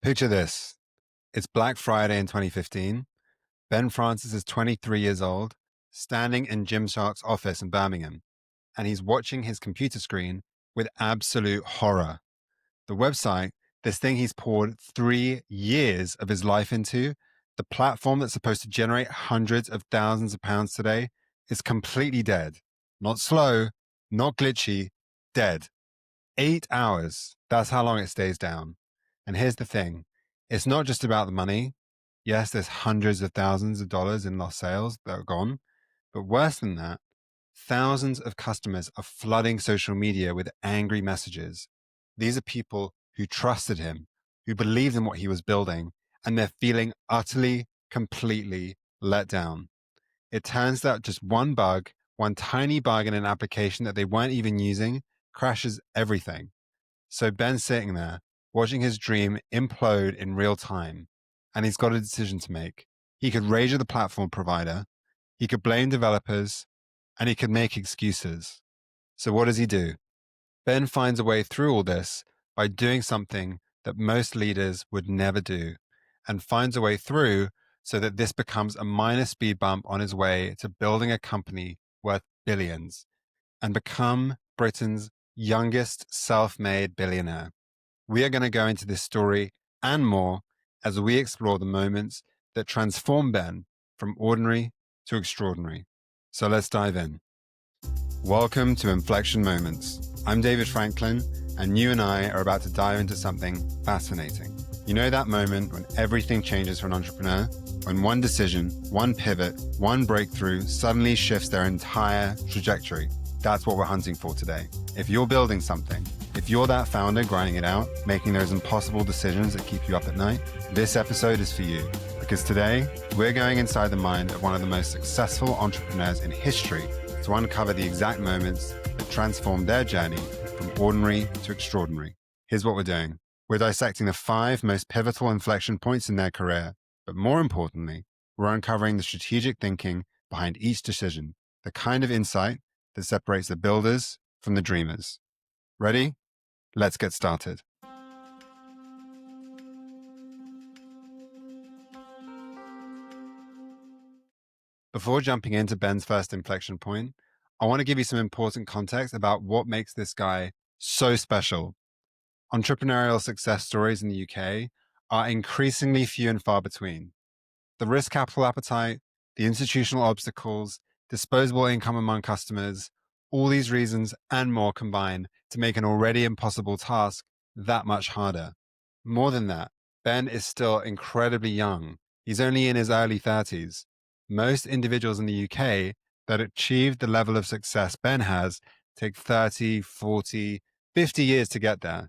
Picture this. It's Black Friday in 2015. Ben Francis is 23 years old, standing in Gymshark's office in Birmingham, and he's watching his computer screen with absolute horror. The website, this thing he's poured 3 years of his life into, the platform that's supposed to generate hundreds of thousands of pounds today, is completely dead. Not slow, not glitchy, dead. 8 hours. That's how long it stays down. And here's the thing. It's not just about the money. Yes, there's hundreds of thousands of dollars in lost sales that are gone. But worse than that, thousands of customers are flooding social media with angry messages. These are people who trusted him, who believed in what he was building, and they're feeling utterly, completely let down. It turns out just one bug, one tiny bug in an application that they weren't even using, crashes everything. So Ben's sitting there, watching his dream implode in real time, and he's got a decision to make. He could rage at the platform provider, he could blame developers, and he could make excuses. So what does he do? Ben finds a way through all this by doing something that most leaders would never do, and finds a way through so that this becomes a minor speed bump on his way to building a company worth billions and become Britain's youngest self-made billionaire. We are going to go into this story and more as we explore the moments that transform Ben from ordinary to extraordinary. So let's dive in. Welcome to Inflection Moments. I'm David Franklin, and you and I are about to dive into something fascinating. You know that moment when everything changes for an entrepreneur? When one decision, one pivot, one breakthrough suddenly shifts their entire trajectory. That's what we're hunting for today. If you're building something, if you're that founder grinding it out, making those impossible decisions that keep you up at night, this episode is for you. Because today, we're going inside the mind of one of the most successful entrepreneurs in history to uncover the exact moments that transformed their journey from ordinary to extraordinary. Here's what we're doing. We're dissecting the 5 most pivotal inflection points in their career, but more importantly, we're uncovering the strategic thinking behind each decision, the kind of insight that separates the builders from the dreamers. Ready? Let's get started. Before jumping into Ben's first inflection point, I want to give you some important context about what makes this guy so special. Entrepreneurial success stories in the UK are increasingly few and far between. The risk capital appetite, the institutional obstacles, disposable income among customers, all these reasons and more combine to make an already impossible task that much harder. More than that, Ben is still incredibly young. He's only in his early 30s. Most individuals in the UK that achieve the level of success Ben has take 30, 40, 50 years to get there.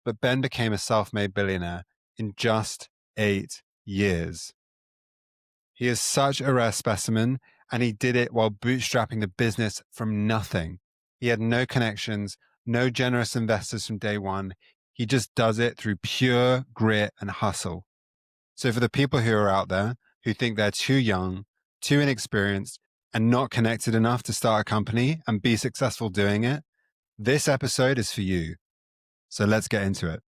But Ben became a self-made billionaire in just 8 years. He is such a rare specimen, and he did it while bootstrapping the business from nothing. He had no connections, no generous investors from day one. He just does it through pure grit and hustle. So for the people who are out there who think they're too young, too inexperienced, and not connected enough to start a company and be successful doing it, this episode is for you. So let's get into it.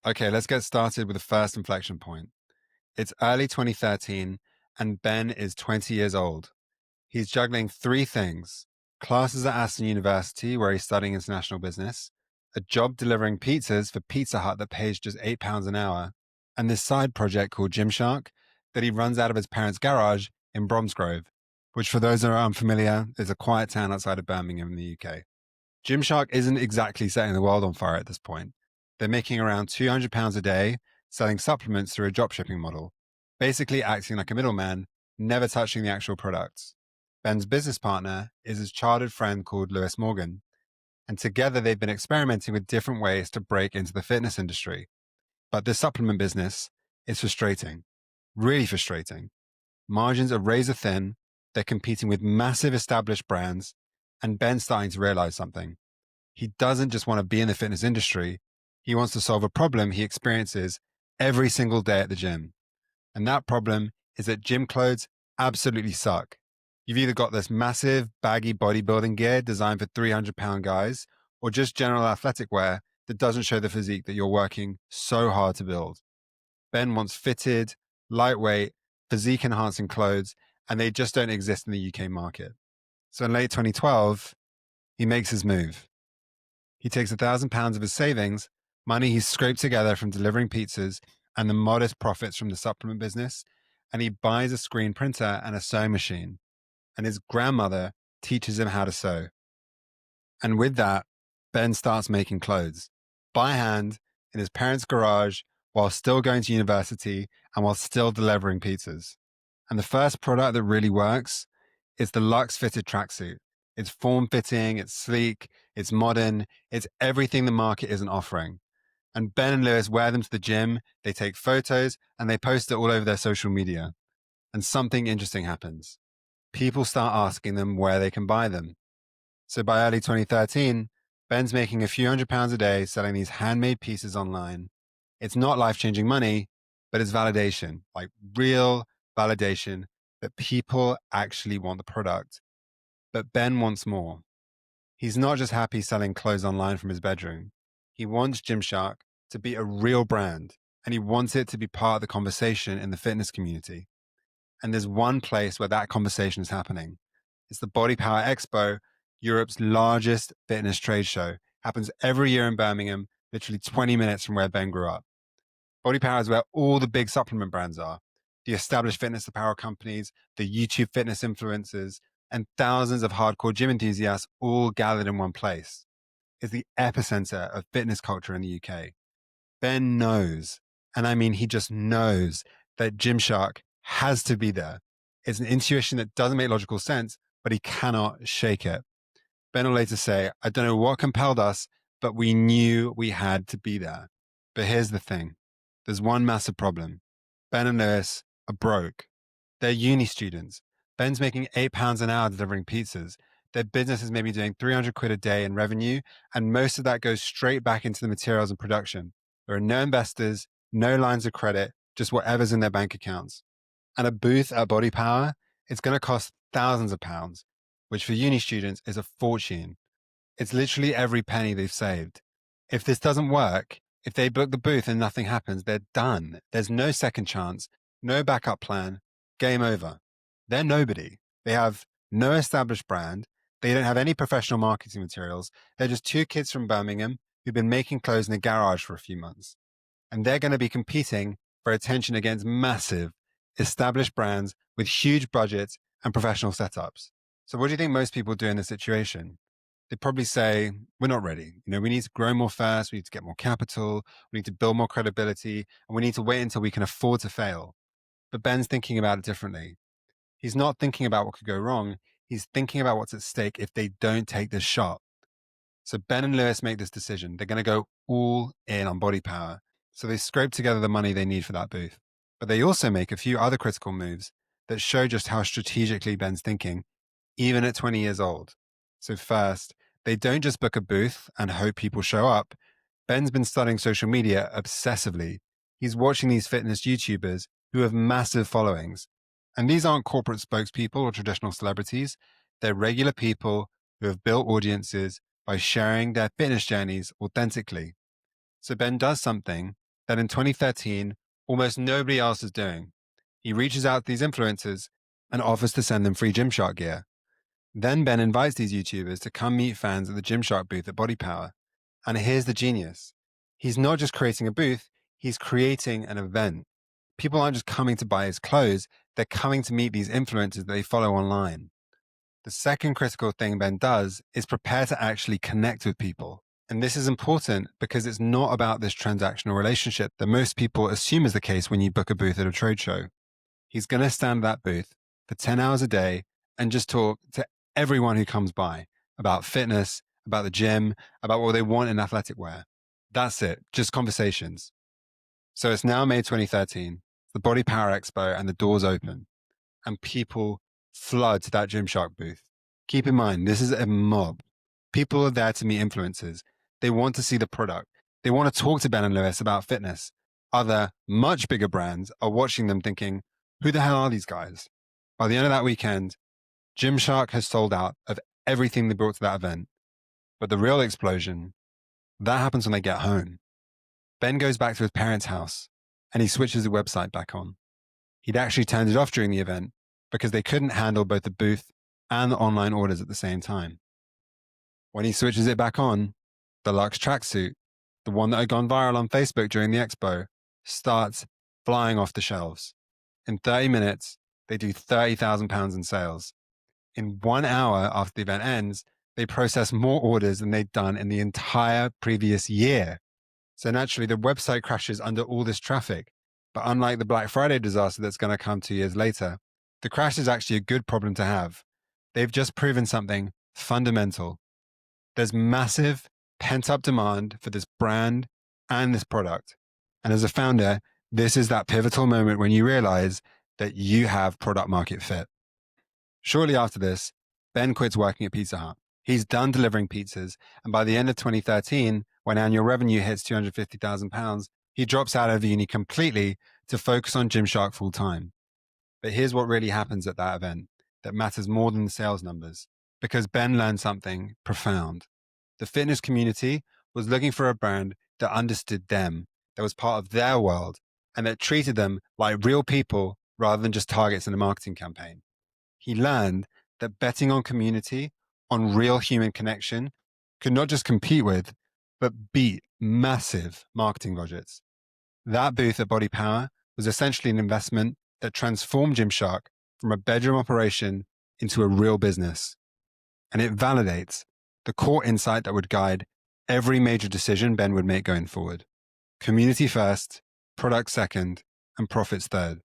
Okay, let's get started with the first inflection point. It's early 2013, and Ben is 20 years old. He's juggling 3 things: classes at Aston University, where he's studying international business, a job delivering pizzas for Pizza Hut that pays just £8 an hour, and this side project called Gymshark that he runs out of his parents' garage in Bromsgrove, which, for those that are unfamiliar, is a quiet town outside of Birmingham in the UK. Gymshark isn't exactly setting the world on fire at this point. They're making around £200 a day, selling supplements through a dropshipping model, basically acting like a middleman, never touching the actual products. Ben's business partner is his childhood friend called Lewis Morgan, and together they've been experimenting with different ways to break into the fitness industry. But this supplement business is frustrating, really frustrating. Margins are razor thin, they're competing with massive established brands, and Ben's starting to realize something. He doesn't just want to be in the fitness industry, he wants to solve a problem he experiences every single day at the gym. And that problem is that gym clothes absolutely suck. You've either got this massive, baggy bodybuilding gear designed for 300-pound guys, or just general athletic wear that doesn't show the physique that you're working so hard to build. Ben wants fitted, lightweight, physique-enhancing clothes, and they just don't exist in the UK market. So in late 2012, he makes his move. He takes £1,000 of his savings, money he's scraped together from delivering pizzas and the modest profits from the supplement business, and he buys a screen printer and a sewing machine. And his grandmother teaches him how to sew. And with that, Ben starts making clothes by hand in his parents' garage while still going to university and while still delivering pizzas. And the first product that really works is the Luxe fitted tracksuit. It's form-fitting, it's sleek, it's modern, it's everything the market isn't offering. And Ben and Lewis wear them to the gym, they take photos, and they post it all over their social media. And something interesting happens. People start asking them where they can buy them. So by early 2013, Ben's making a few £100s a day selling these handmade pieces online. It's not life-changing money, but it's validation, like real validation that people actually want the product. But Ben wants more. He's not just happy selling clothes online from his bedroom. He wants Gymshark to be a real brand, and he wants it to be part of the conversation in the fitness community. And there's one place where that conversation is happening. It's the BodyPower Expo, Europe's largest fitness trade show. Happens every year in Birmingham, literally 20 minutes from where Ben grew up. BodyPower is where all the big supplement brands are. The established fitness apparel companies, the YouTube fitness influencers, and thousands of hardcore gym enthusiasts all gathered in one place. It's the epicenter of fitness culture in the UK. Ben knows, and I mean he just knows, that Gymshark has to be there. It's an intuition that doesn't make logical sense, but he cannot shake it. Ben will later say, I don't know what compelled us, but we knew we had to be there. But here's the thing. There's one massive problem. Ben and Lewis are broke. They're uni students. Ben's making £8 an hour delivering pizzas. Their business is maybe doing 300 quid a day in revenue, and most of that goes straight back into the materials and production. There are no investors, no lines of credit, just whatever's in their bank accounts. And a booth at BodyPower, it's going to cost thousands of pounds, which for uni students is a fortune. It's literally every penny they've saved. If this doesn't work, if they book the booth and nothing happens, they're done. There's no second chance, no backup plan, game over. They're nobody. They have no established brand. They don't have any professional marketing materials. They're just two kids from Birmingham who've been making clothes in a garage for a few months. And they're going to be competing for attention against massive, established brands with huge budgets and professional setups. So what do you think most people do in this situation? They'd probably say, we're not ready. We need to grow more first. We need to get more capital. We need to build more credibility. And we need to wait until we can afford to fail. But Ben's thinking about it differently. He's not thinking about what could go wrong. He's thinking about what's at stake if they don't take this shot. So Ben and Lewis make this decision. They're going to go all in on BodyPower. So they scrape together the money they need for that booth. But they also make a few other critical moves that show just how strategically Ben's thinking, even at 20 years old. So first, they don't just book a booth and hope people show up. Ben's been studying social media obsessively. He's watching these fitness YouTubers who have massive followings. And these aren't corporate spokespeople or traditional celebrities. They're regular people who have built audiences by sharing their fitness journeys authentically. So Ben does something that in 2013, almost nobody else is doing. He reaches out to these influencers and offers to send them free Gymshark gear. Then Ben invites these YouTubers to come meet fans at the Gymshark booth at BodyPower. And here's the genius. He's not just creating a booth, he's creating an event. People aren't just coming to buy his clothes, they're coming to meet these influencers that they follow online. The second critical thing Ben does is prepare to actually connect with people. And this is important because it's not about this transactional relationship that most people assume is the case when you book a booth at a trade show. He's going to stand at that booth for 10 hours a day and just talk to everyone who comes by about fitness, about the gym, about what they want in athletic wear. That's it, just conversations. So it's now May 2013, the BodyPower Expo, and the doors open, and people flood to that Gymshark booth. Keep in mind, this is a mob. People are there to meet influencers. They want to see the product. They want to talk to Ben and Lewis about fitness. Other, much bigger brands are watching them thinking, who the hell are these guys? By the end of that weekend, Gymshark has sold out of everything they brought to that event. But the real explosion, that happens when they get home. Ben goes back to his parents' house and he switches the website back on. He'd actually turned it off during the event because they couldn't handle both the booth and the online orders at the same time. When he switches it back on, the Luxe tracksuit, the one that had gone viral on Facebook during the expo, starts flying off the shelves. In 30 minutes, they do £30,000 in sales. In 1 hour after the event ends, they process more orders than they'd done in the entire previous year. So naturally, the website crashes under all this traffic. But unlike the Black Friday disaster that's going to come 2 years later, the crash is actually a good problem to have. They've just proven something fundamental. There's massive pent-up demand for this brand and this product. And as a founder, this is that pivotal moment when you realize that you have product market fit. Shortly after this, Ben quits working at Pizza Hut. He's done delivering pizzas, and by the end of 2013, when annual revenue hits £250,000, he drops out of uni completely to focus on Gymshark full time. But here's what really happens at that event that matters more than the sales numbers, because Ben learned something profound. The fitness community was looking for a brand that understood them, that was part of their world, and that treated them like real people rather than just targets in a marketing campaign. He learned that betting on community, on real human connection, could not just compete with, but beat massive marketing budgets. That booth at BodyPower was essentially an investment that transformed Gymshark from a bedroom operation into a real business. And it validates the core insight that would guide every major decision Ben would make going forward. Community first, product second, and profits third.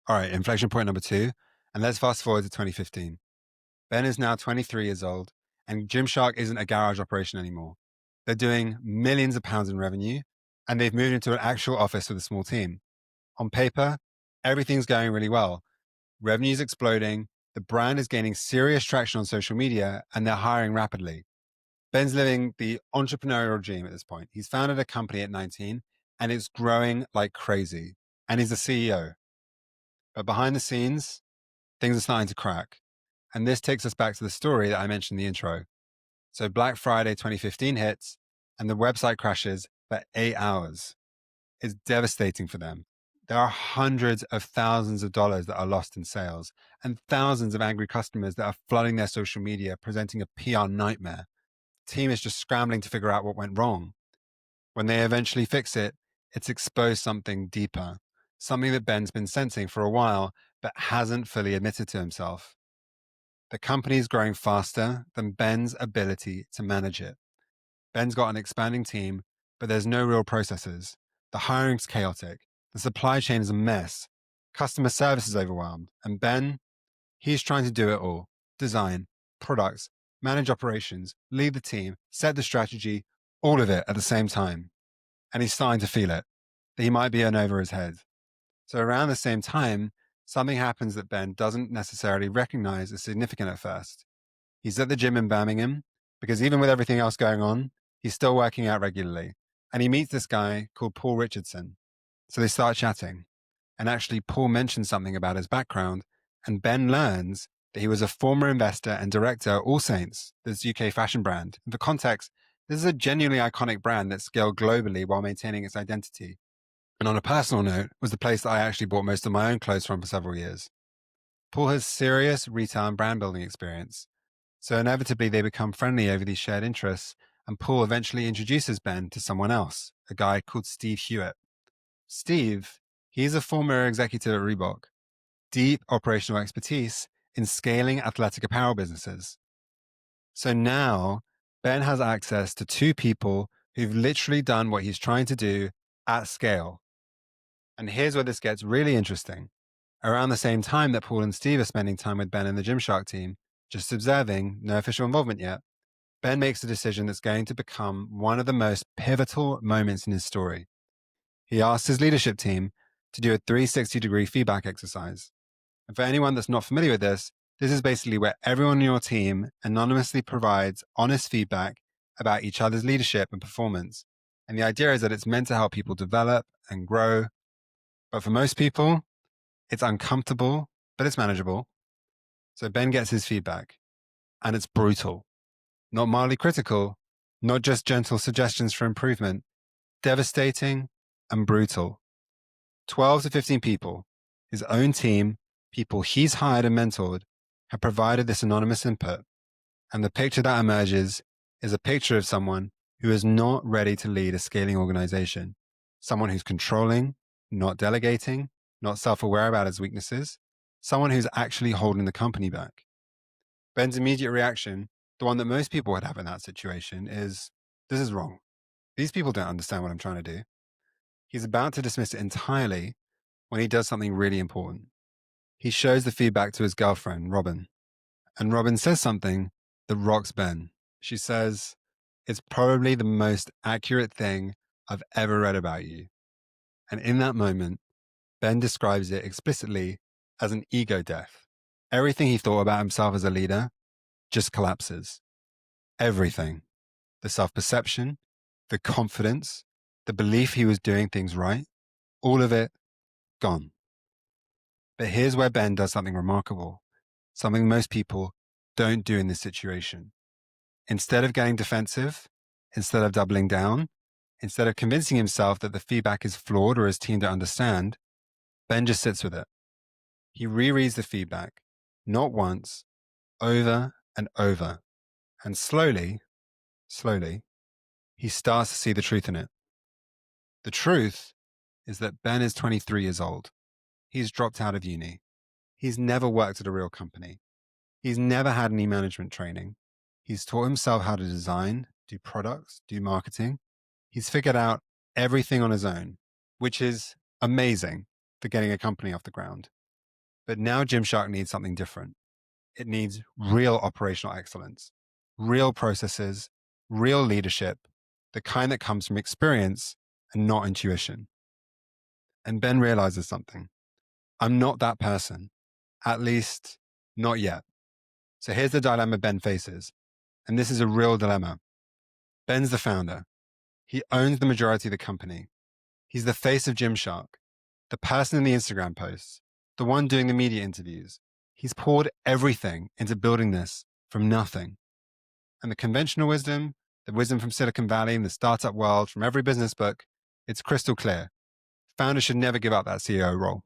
All right, inflection point number 2, and let's fast forward to 2015. Ben is now 23 years old, and Gymshark isn't a garage operation anymore. They're doing millions of pounds in revenue, and they've moved into an actual office with a small team. On paper, everything's going really well. Revenue's exploding, the brand is gaining serious traction on social media, and they're hiring rapidly. Ben's living the entrepreneurial dream at this point. He's founded a company at 19, and it's growing like crazy, and he's the CEO. But behind the scenes, things are starting to crack. And this takes us back to the story that I mentioned in the intro. So Black Friday 2015 hits and the website crashes for 8 hours. It's devastating for them. There are hundreds of thousands of dollars that are lost in sales and thousands of angry customers that are flooding their social media, presenting a PR nightmare. The team is just scrambling to figure out what went wrong. When they eventually fix it, it's exposed something deeper, something that Ben's been sensing for a while, but hasn't fully admitted to himself. The company is growing faster than Ben's ability to manage it. Ben's got an expanding team, but there's no real processes. The hiring's chaotic. The supply chain is a mess. Customer service is overwhelmed. And Ben, he's trying to do it all. Design, products, manage operations, lead the team, set the strategy, all of it at the same time. And he's starting to feel it, that he might be in over his head. So around the same time, something happens that Ben doesn't necessarily recognize as significant at first. He's at the gym in Birmingham because even with everything else going on, he's still working out regularly. And he meets this guy called Paul Richardson. So they start chatting. And actually, Paul mentions something about his background. And Ben learns that he was a former investor and director at All Saints, this UK fashion brand. And for context, this is a genuinely iconic brand that scaled globally while maintaining its identity. And on a personal note, was the place that I actually bought most of my own clothes from for several years. Paul has serious retail and brand building experience. So inevitably they become friendly over these shared interests, and Paul eventually introduces Ben to someone else, a guy called Steve Hewitt. Steve, he's a former executive at Reebok, deep operational expertise in scaling athletic apparel businesses. So now Ben has access to 2 people who've literally done what he's trying to do at scale. And here's where this gets really interesting. Around the same time that Paul and Steve are spending time with Ben and the Gymshark team, just observing, no official involvement yet, Ben makes a decision that's going to become one of the most pivotal moments in his story. He asks his leadership team to do a 360-degree feedback exercise. And for anyone that's not familiar with this is basically where everyone on your team anonymously provides honest feedback about each other's leadership and performance. And the idea is that it's meant to help people develop and grow. But for most people, it's uncomfortable, but it's manageable. So Ben gets his feedback, and it's brutal, not mildly critical, not just gentle suggestions for improvement, devastating and brutal. 12 to 15 people, his own team, people he's hired and mentored, have provided this anonymous input. And the picture that emerges is a picture of someone who is not ready to lead a scaling organization, someone who's controlling, not delegating, not self-aware about his weaknesses, someone who's actually holding the company back. Ben's immediate reaction, the one that most people would have in that situation, is, this is wrong. These people don't understand what I'm trying to do. He's about to dismiss it entirely when he does something really important. He shows the feedback to his girlfriend, Robin. And Robin says something that rocks Ben. She says, it's probably the most accurate thing I've ever read about you. And in that moment, Ben describes it explicitly as an ego death. Everything he thought about himself as a leader just collapses. Everything. The self-perception, the confidence, the belief he was doing things right, all of it gone. But here's where Ben does something remarkable, something most people don't do in this situation. Instead of getting defensive, instead of doubling down, instead of convincing himself that the feedback is flawed or his team don't understand, Ben just sits with it. He rereads the feedback, not once, over and over. And slowly, he starts to see the truth in it. The truth is that Ben is 23 years old. He's dropped out of uni. He's never worked at a real company. He's never had any management training. He's taught himself how to design, do products, do marketing. He's figured out everything on his own, which is amazing for getting a company off the ground. But now Gymshark needs something different. It needs real operational excellence, real processes, real leadership, the kind that comes from experience and not intuition. And Ben realizes something. I'm not that person, at least not yet. So here's the dilemma Ben faces. And this is a real dilemma. Ben's the founder. He owns the majority of the company. He's the face of Gymshark, the person in the Instagram posts, the one doing the media interviews. He's poured everything into building this from nothing. And the conventional wisdom, the wisdom from Silicon Valley and the startup world, from every business book, it's crystal clear. Founders should never give up that CEO role.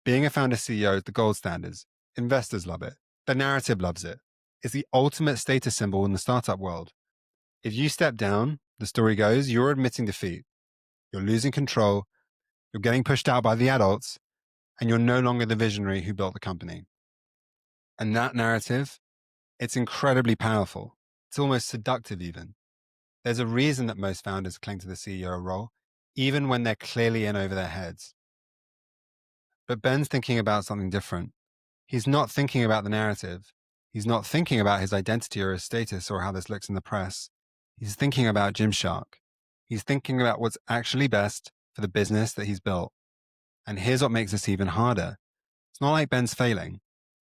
Being a founder CEO is the gold standard. Investors love it. The narrative loves it. It's the ultimate status symbol in the startup world. If you step down, the story goes, you're admitting defeat. You're losing control. You're getting pushed out by the adults, and you're no longer the visionary who built the company. And that narrative, it's incredibly powerful. It's almost seductive even. There's a reason that most founders cling to the CEO role, even when they're clearly in over their heads. But Ben's thinking about something different. He's not thinking about the narrative. He's not thinking about his identity or his status or how this looks in the press. He's thinking about Gymshark. He's thinking about what's actually best for the business that he's built. And here's what makes this even harder. It's not like Ben's failing.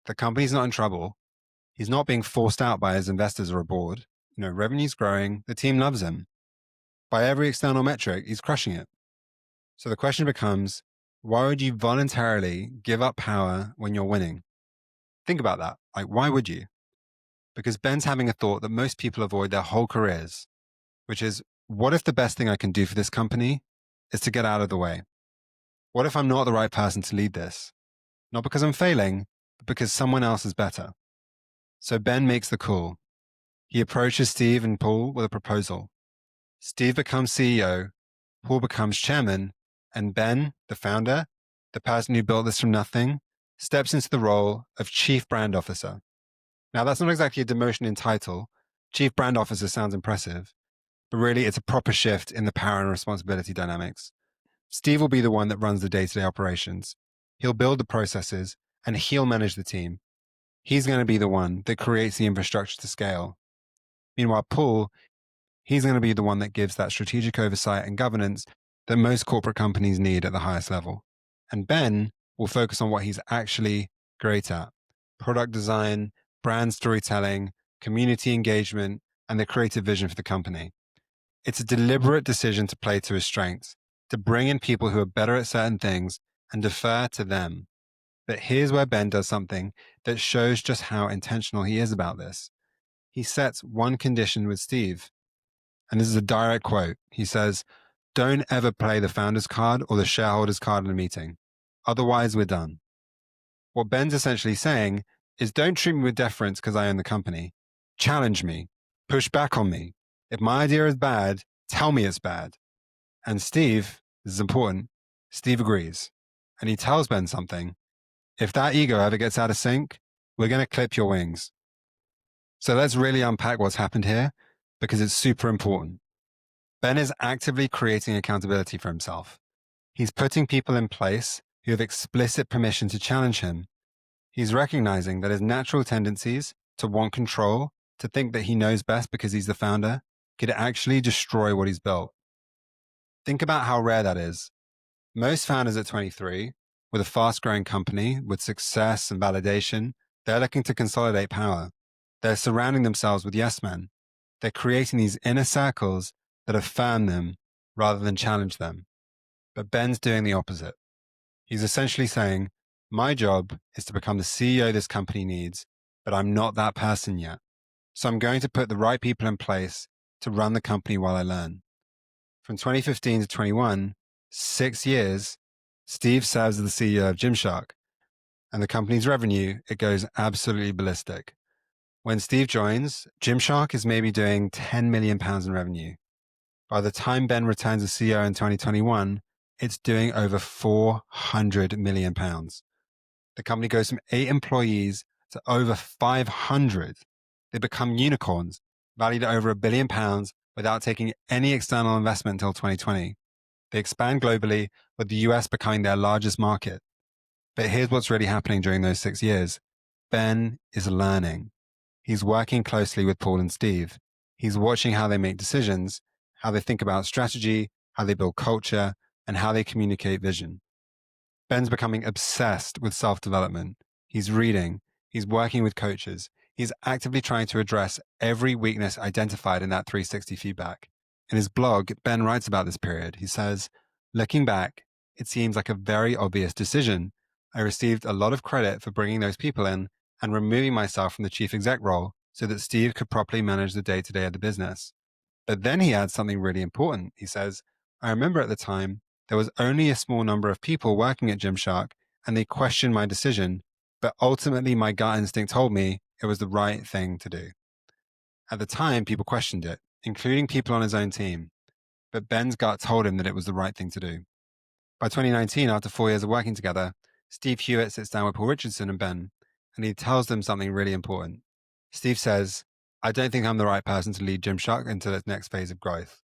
The company's not in trouble. He's not being forced out by his investors or a board. Revenue's growing. The team loves him. By every external metric, he's crushing it. So the question becomes, why would you voluntarily give up power when you're winning? Think about that. Why would you? Because Ben's having a thought that most people avoid their whole careers, which is, what if the best thing I can do for this company is to get out of the way? What if I'm not the right person to lead this? Not because I'm failing, but because someone else is better. So Ben makes the call. He approaches Steve and Paul with a proposal. Steve becomes CEO, Paul becomes chairman, and Ben, the founder, the person who built this from nothing, steps into the role of chief brand officer. Now, that's not exactly a demotion in title. Chief brand officer sounds impressive, but really it's a proper shift in the power and responsibility dynamics. Steve will be the one that runs the day-to-day operations. He'll build the processes and he'll manage the team. He's going to be the one that creates the infrastructure to scale. Meanwhile, Paul, he's going to be the one that gives that strategic oversight and governance that most corporate companies need at the highest level. And Ben will focus on what he's actually great at: product design, brand storytelling, community engagement, and the creative vision for the company. It's a deliberate decision to play to his strengths, to bring in people who are better at certain things and defer to them. But here's where Ben does something that shows just how intentional he is about this. He sets one condition with Steve. And this is a direct quote. He says, "Don't ever play the founder's card or the shareholder's card in a meeting. Otherwise, we're done." What Ben's essentially saying is, don't treat me with deference because I own the company. Challenge me. Push back on me. If my idea is bad, tell me it's bad. And Steve, this is important, Steve agrees. And he tells Ben something. If that ego ever gets out of sync, we're going to clip your wings. So let's really unpack what's happened here because it's super important. Ben is actively creating accountability for himself. He's putting people in place who have explicit permission to challenge him. He's recognizing that his natural tendencies to want control, to think that he knows best because he's the founder, could actually destroy what he's built. Think about how rare that is. Most founders at 23, with a fast-growing company, with success and validation, they're looking to consolidate power. They're surrounding themselves with yes men. They're creating these inner circles that affirm them rather than challenge them. But Ben's doing the opposite. He's essentially saying, my job is to become the CEO this company needs, but I'm not that person yet. So I'm going to put the right people in place to run the company while I learn. From 2015 to 21, 6 years, Steve serves as the CEO of Gymshark, and the company's revenue, it goes absolutely ballistic. When Steve joins, Gymshark is maybe doing £10 million in revenue. By the time Ben returns as CEO in 2021, it's doing over £400 million. The company goes from 8 employees to over 500. They become unicorns, valued at over £1 billion without taking any external investment until 2020. They expand globally, with the US becoming their largest market. But here's what's really happening during those 6 years. Ben is learning. He's working closely with Paul and Steve. He's watching how they make decisions, how they think about strategy, how they build culture, and how they communicate vision. Ben's becoming obsessed with self-development. He's reading. He's working with coaches. He's actively trying to address every weakness identified in that 360 feedback. In his blog, Ben writes about this period. He says, looking back, it seems like a very obvious decision. I received a lot of credit for bringing those people in and removing myself from the chief exec role so that Steve could properly manage the day-to-day of the business. But then he adds something really important. He says, I remember at the time, there was only a small number of people working at Gymshark and they questioned my decision, but ultimately my gut instinct told me it was the right thing to do. At the time, people questioned it, including people on his own team, but Ben's gut told him that it was the right thing to do. By 2019, after 4 years of working together, Steve Hewitt sits down with Paul Richardson and Ben, and he tells them something really important. Steve says, I don't think I'm the right person to lead Gymshark into its next phase of growth.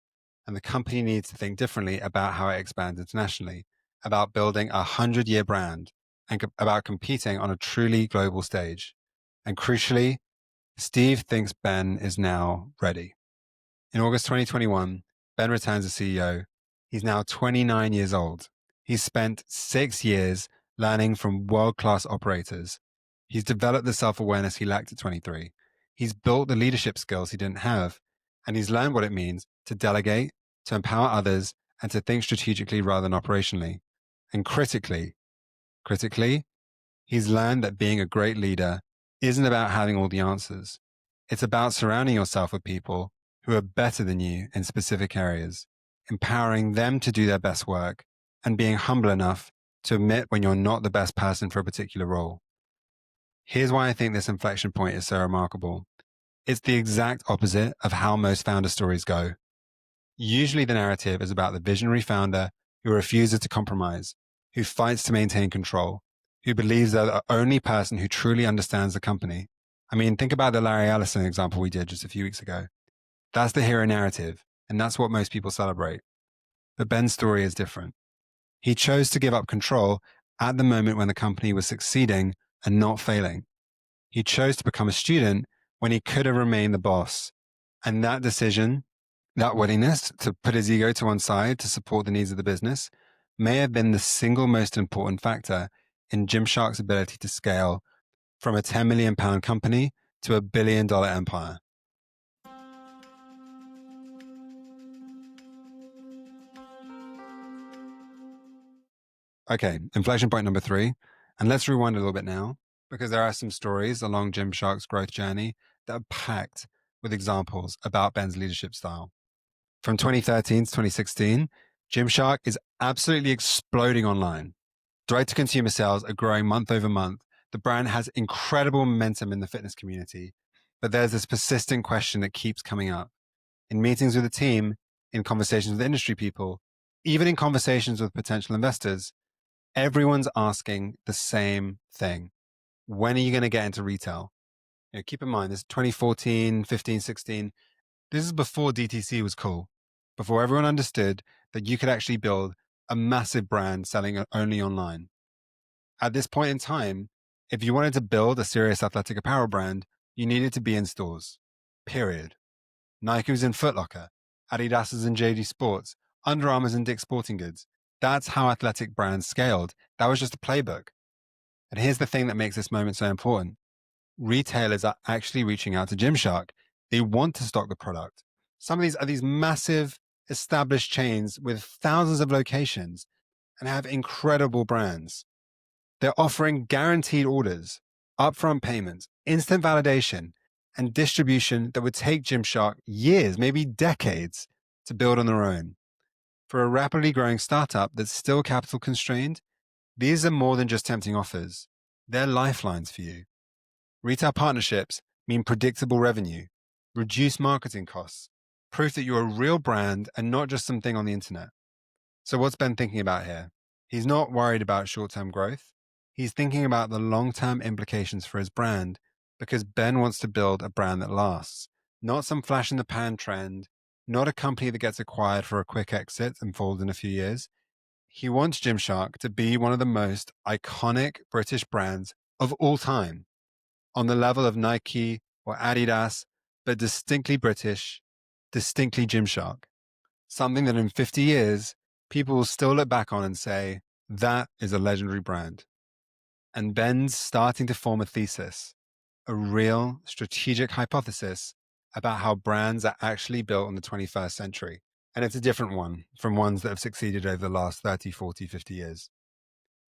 And the company needs to think differently about how it expands internationally, about building a 100-year brand, and about competing on a truly global stage. And crucially, Steve thinks Ben is now ready. In August 2021, Ben returns as CEO. He's now 29 years old. He's spent 6 years learning from world-class operators. He's developed the self-awareness he lacked at 23. He's built the leadership skills he didn't have, and he's learned what it means to delegate, to empower others, and to think strategically rather than operationally. And critically, he's learned that being a great leader isn't about having all the answers. It's about surrounding yourself with people who are better than you in specific areas, empowering them to do their best work, and being humble enough to admit when you're not the best person for a particular role. Here's why I think this inflection point is so remarkable. It's the exact opposite of how most founder stories go. Usually the narrative is about the visionary founder who refuses to compromise, who fights to maintain control, who believes they're the only person who truly understands the company. I mean, think about the Larry Ellison example we did just a few weeks ago. That's the hero narrative, and that's what most people celebrate. But Ben's story is different. He chose to give up control at the moment when the company was succeeding and not failing. He chose to become a student when he could have remained the boss. And that decision, that willingness to put his ego to one side to support the needs of the business, may have been the single most important factor in Gymshark's ability to scale from a £10 million company to a $1 billion empire. Okay, inflection point number 3. And let's rewind a little bit now, because there are some stories along Gymshark's growth journey that are packed with examples about Ben's leadership style. From 2013 to 2016, Gymshark is absolutely exploding online. Direct-to-consumer sales are growing month over month. The brand has incredible momentum in the fitness community, but there's this persistent question that keeps coming up. In meetings with the team, in conversations with industry people, even in conversations with potential investors, everyone's asking the same thing. When are you going to get into retail? Keep in mind, this is 2014, 15, 16. This is before DTC was cool, before everyone understood that you could actually build a massive brand selling only online. At this point in time, if you wanted to build a serious athletic apparel brand, you needed to be in stores, period. Nike was in Foot Locker, Adidas was in JD Sports, Under Armour's in Dick's Sporting Goods. That's how athletic brands scaled. That was just a playbook. And here's the thing that makes this moment so important. Retailers are actually reaching out to Gymshark. They want to stock the product. Some of these are these massive established chains with thousands of locations and have incredible brands. They're offering guaranteed orders, upfront payments, instant validation, and distribution that would take Gymshark years, maybe decades, to build on their own. For a rapidly growing startup that's still capital constrained, these are more than just tempting offers. They're lifelines for you. Retail partnerships mean predictable revenue, reduced marketing costs, proof that you're a real brand and not just something on the internet. So what's Ben thinking about here? He's not worried about short-term growth. He's thinking about the long-term implications for his brand because Ben wants to build a brand that lasts, not some flash-in-the-pan trend, not a company that gets acquired for a quick exit and folds in a few years. He wants Gymshark to be one of the most iconic British brands of all time, on the level of Nike or Adidas, but distinctly British, distinctly Gymshark. Something that in 50 years, people will still look back on and say, that is a legendary brand. And Ben's starting to form a thesis, a real strategic hypothesis about how brands are actually built in the 21st century. And it's a different one from ones that have succeeded over the last 30, 40, 50 years.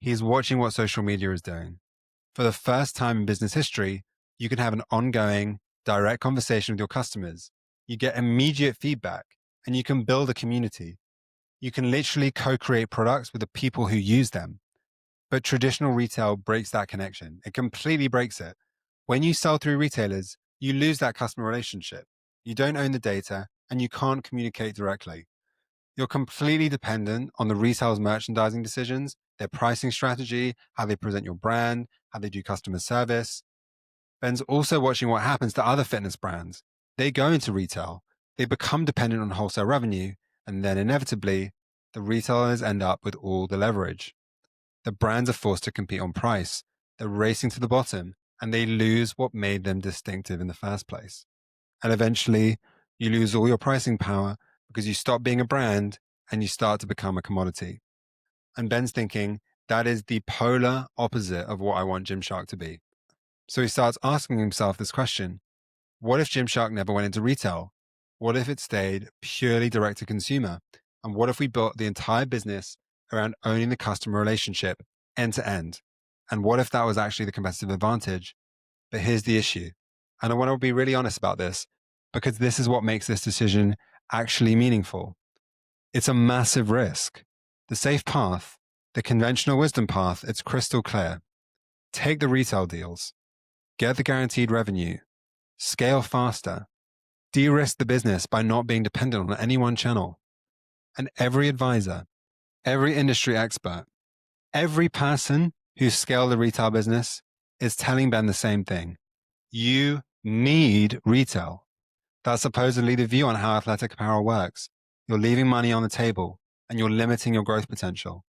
He's watching what social media is doing. For the first time in business history, you can have an ongoing, direct conversation with your customers. You get immediate feedback and you can build a community. You can literally co-create products with the people who use them. But traditional retail breaks that connection. It completely breaks it. When you sell through retailers, you lose that customer relationship. You don't own the data and you can't communicate directly. You're completely dependent on the retailer's merchandising decisions, their pricing strategy, how they present your brand, how they do customer service. Ben's also watching what happens to other fitness brands. They go into retail, they become dependent on wholesale revenue, and then inevitably, the retailers end up with all the leverage. The brands are forced to compete on price. They're racing to the bottom, and they lose what made them distinctive in the first place. And eventually, you lose all your pricing power because you stop being a brand and you start to become a commodity. And Ben's thinking, that is the polar opposite of what I want Gymshark to be. So he starts asking himself this question. What if Gymshark never went into retail? What if it stayed purely direct to consumer? And what if we built the entire business around owning the customer relationship end to end? And what if that was actually the competitive advantage? But here's the issue. And I want to be really honest about this because this is what makes this decision actually meaningful. It's a massive risk. The safe path, the conventional wisdom path, it's crystal clear. Take the retail deals, get the guaranteed revenue, scale faster, de-risk the business by not being dependent on any one channel. And every advisor, every industry expert, every person who's scaled a retail business is telling Ben the same thing. You need retail. That's supposedly the view on how athletic apparel works. You're leaving money on the table and you're limiting your growth potential.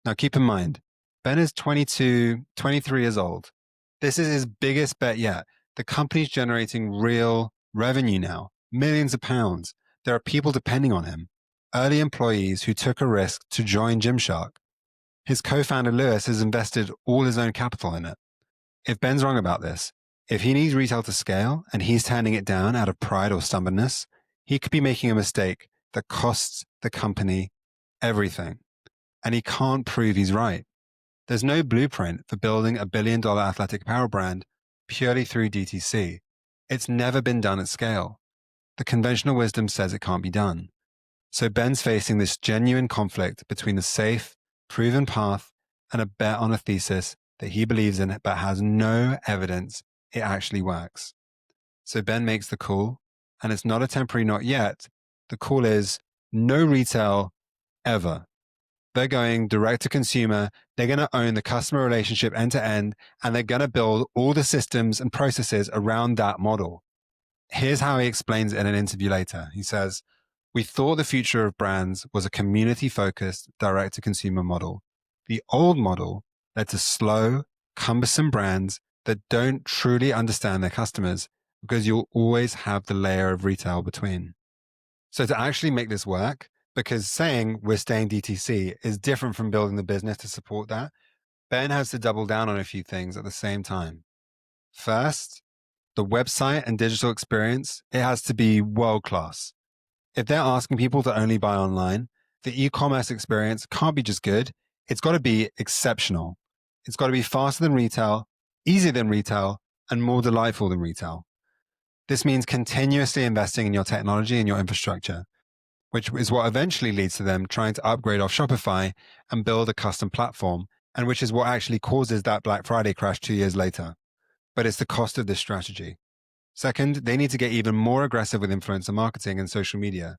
Now keep in mind, Ben is 22, 23 years old. This is his biggest bet yet. The company's generating real revenue now, millions of pounds. There are people depending on him, early employees who took a risk to join Gymshark. His co-founder Lewis has invested all his own capital in it. If Ben's wrong about this, if he needs retail to scale and he's turning it down out of pride or stubbornness, he could be making a mistake that costs the company everything. and he can't prove he's right. There's no blueprint for building a billion-dollar athletic apparel brand purely through DTC. It's never been done at scale. The conventional wisdom says it can't be done. So Ben's facing this genuine conflict between the safe, proven path and a bet on a thesis that he believes in but has no evidence it actually works. So Ben makes the call, and it's not a temporary not yet. The call is no retail ever. They're going direct to consumer. They're going to own the customer relationship end to end, and they're going to build all the systems and processes around that model. Here's how he explains it in an interview later. He says, "We thought the future of brands was a community-focused, direct-to-consumer model. The old model led to slow, cumbersome brands that don't truly understand their customers because you'll always have the layer of retail between." So to actually make this work, because saying we're staying DTC is different from building the business to support that, Ben has to double down on a few things at the same time. First, the website and digital experience, it has to be world-class. If they're asking people to only buy online, the e-commerce experience can't be just good. It's got to be exceptional. It's got to be faster than retail, easier than retail, and more delightful than retail. This means continuously investing in your technology and your infrastructure, which is what eventually leads to them trying to upgrade off Shopify and build a custom platform, and which is what actually causes that Black Friday crash 2 years later. But it's the cost of this strategy. Second, they need to get even more aggressive with influencer marketing and social media.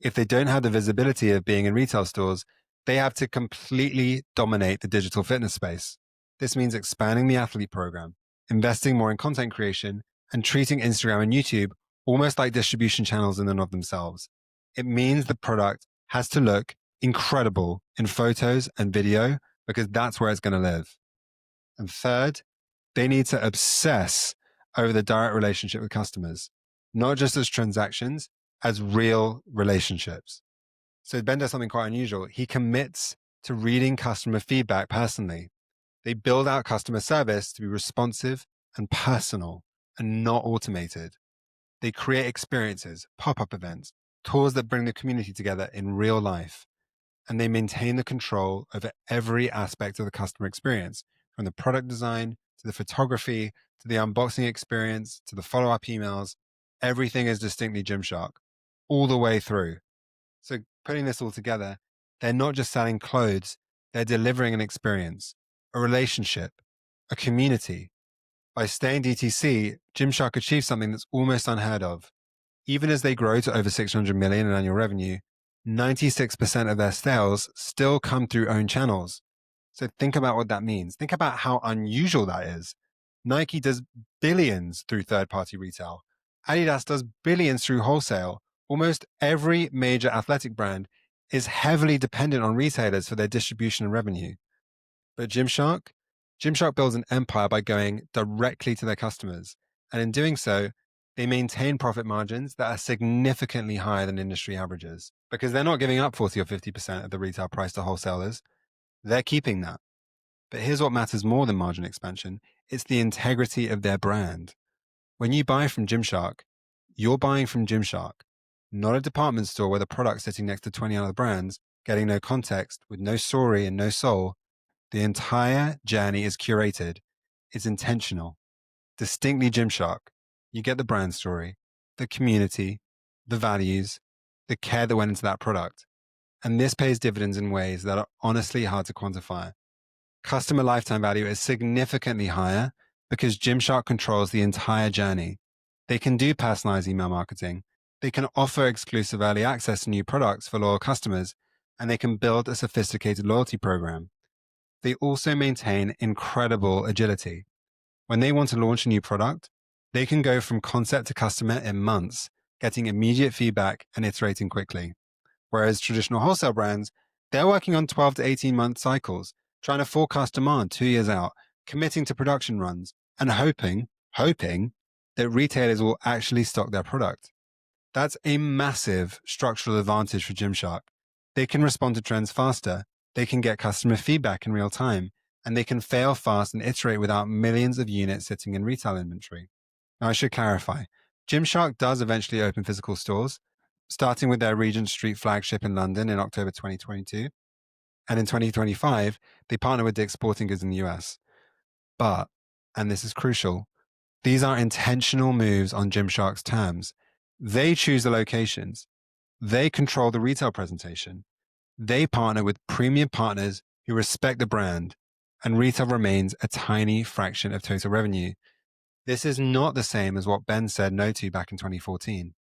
If they don't have the visibility of being in retail stores, they have to completely dominate the digital fitness space. This means expanding the athlete program, investing more in content creation, and treating Instagram and YouTube almost like distribution channels in and of themselves. It means the product has to look incredible in photos and video because that's where it's going to live. And third, they need to obsess over the direct relationship with customers, not just as transactions, as real relationships. So Ben does something quite unusual. He commits to reading customer feedback personally. They build out customer service to be responsive and personal and not automated. They create experiences, pop-up events, tours that bring the community together in real life. And they maintain the control over every aspect of the customer experience, from the product design to the photography, to the unboxing experience, to the follow-up emails. Everything is distinctly Gymshark all the way through. So putting this all together, they're not just selling clothes, they're delivering an experience, a relationship, a community. By staying DTC, Gymshark achieves something that's almost unheard of. Even as they grow to over 600 million in annual revenue, 96% of their sales still come through own channels. So think about what that means. Think about how unusual that is. Nike does billions through third-party retail. Adidas does billions through wholesale. Almost every major athletic brand is heavily dependent on retailers for their distribution and revenue. But Gymshark builds an empire by going directly to their customers. And in doing so, they maintain profit margins that are significantly higher than industry averages because they're not giving up 40 or 50% of the retail price to wholesalers. They're keeping that. But here's what matters more than margin expansion. It's the integrity of their brand. When you buy from Gymshark, you're buying from Gymshark, not a department store where the product's sitting next to 20 other brands, getting no context, with no story and no soul. The entire journey is curated. It's intentional. Distinctly Gymshark. You get the brand story, the community, the values, the care that went into that product. And this pays dividends in ways that are honestly hard to quantify. Customer lifetime value is significantly higher because Gymshark controls the entire journey. They can do personalized email marketing. They can offer exclusive early access to new products for loyal customers, and they can build a sophisticated loyalty program. They also maintain incredible agility. When they want to launch a new product, they can go from concept to customer in months, getting immediate feedback and iterating quickly. Whereas traditional wholesale brands, they're working on 12 to 18-month cycles, trying to forecast demand 2 years out, committing to production runs, and hoping that retailers will actually stock their product. That's a massive structural advantage for Gymshark. They can respond to trends faster, they can get customer feedback in real time, and they can fail fast and iterate without millions of units sitting in retail inventory. Now, I should clarify, Gymshark does eventually open physical stores, starting with their Regent Street flagship in London in October 2022. And in 2025, they partner with Dick's Sporting Goods in the US. But, and this is crucial, these are intentional moves on Gymshark's terms. They choose the locations. They control the retail presentation. They partner with premium partners who respect the brand, and retail remains a tiny fraction of total revenue. This is not the same as what Ben said no to back in 2014.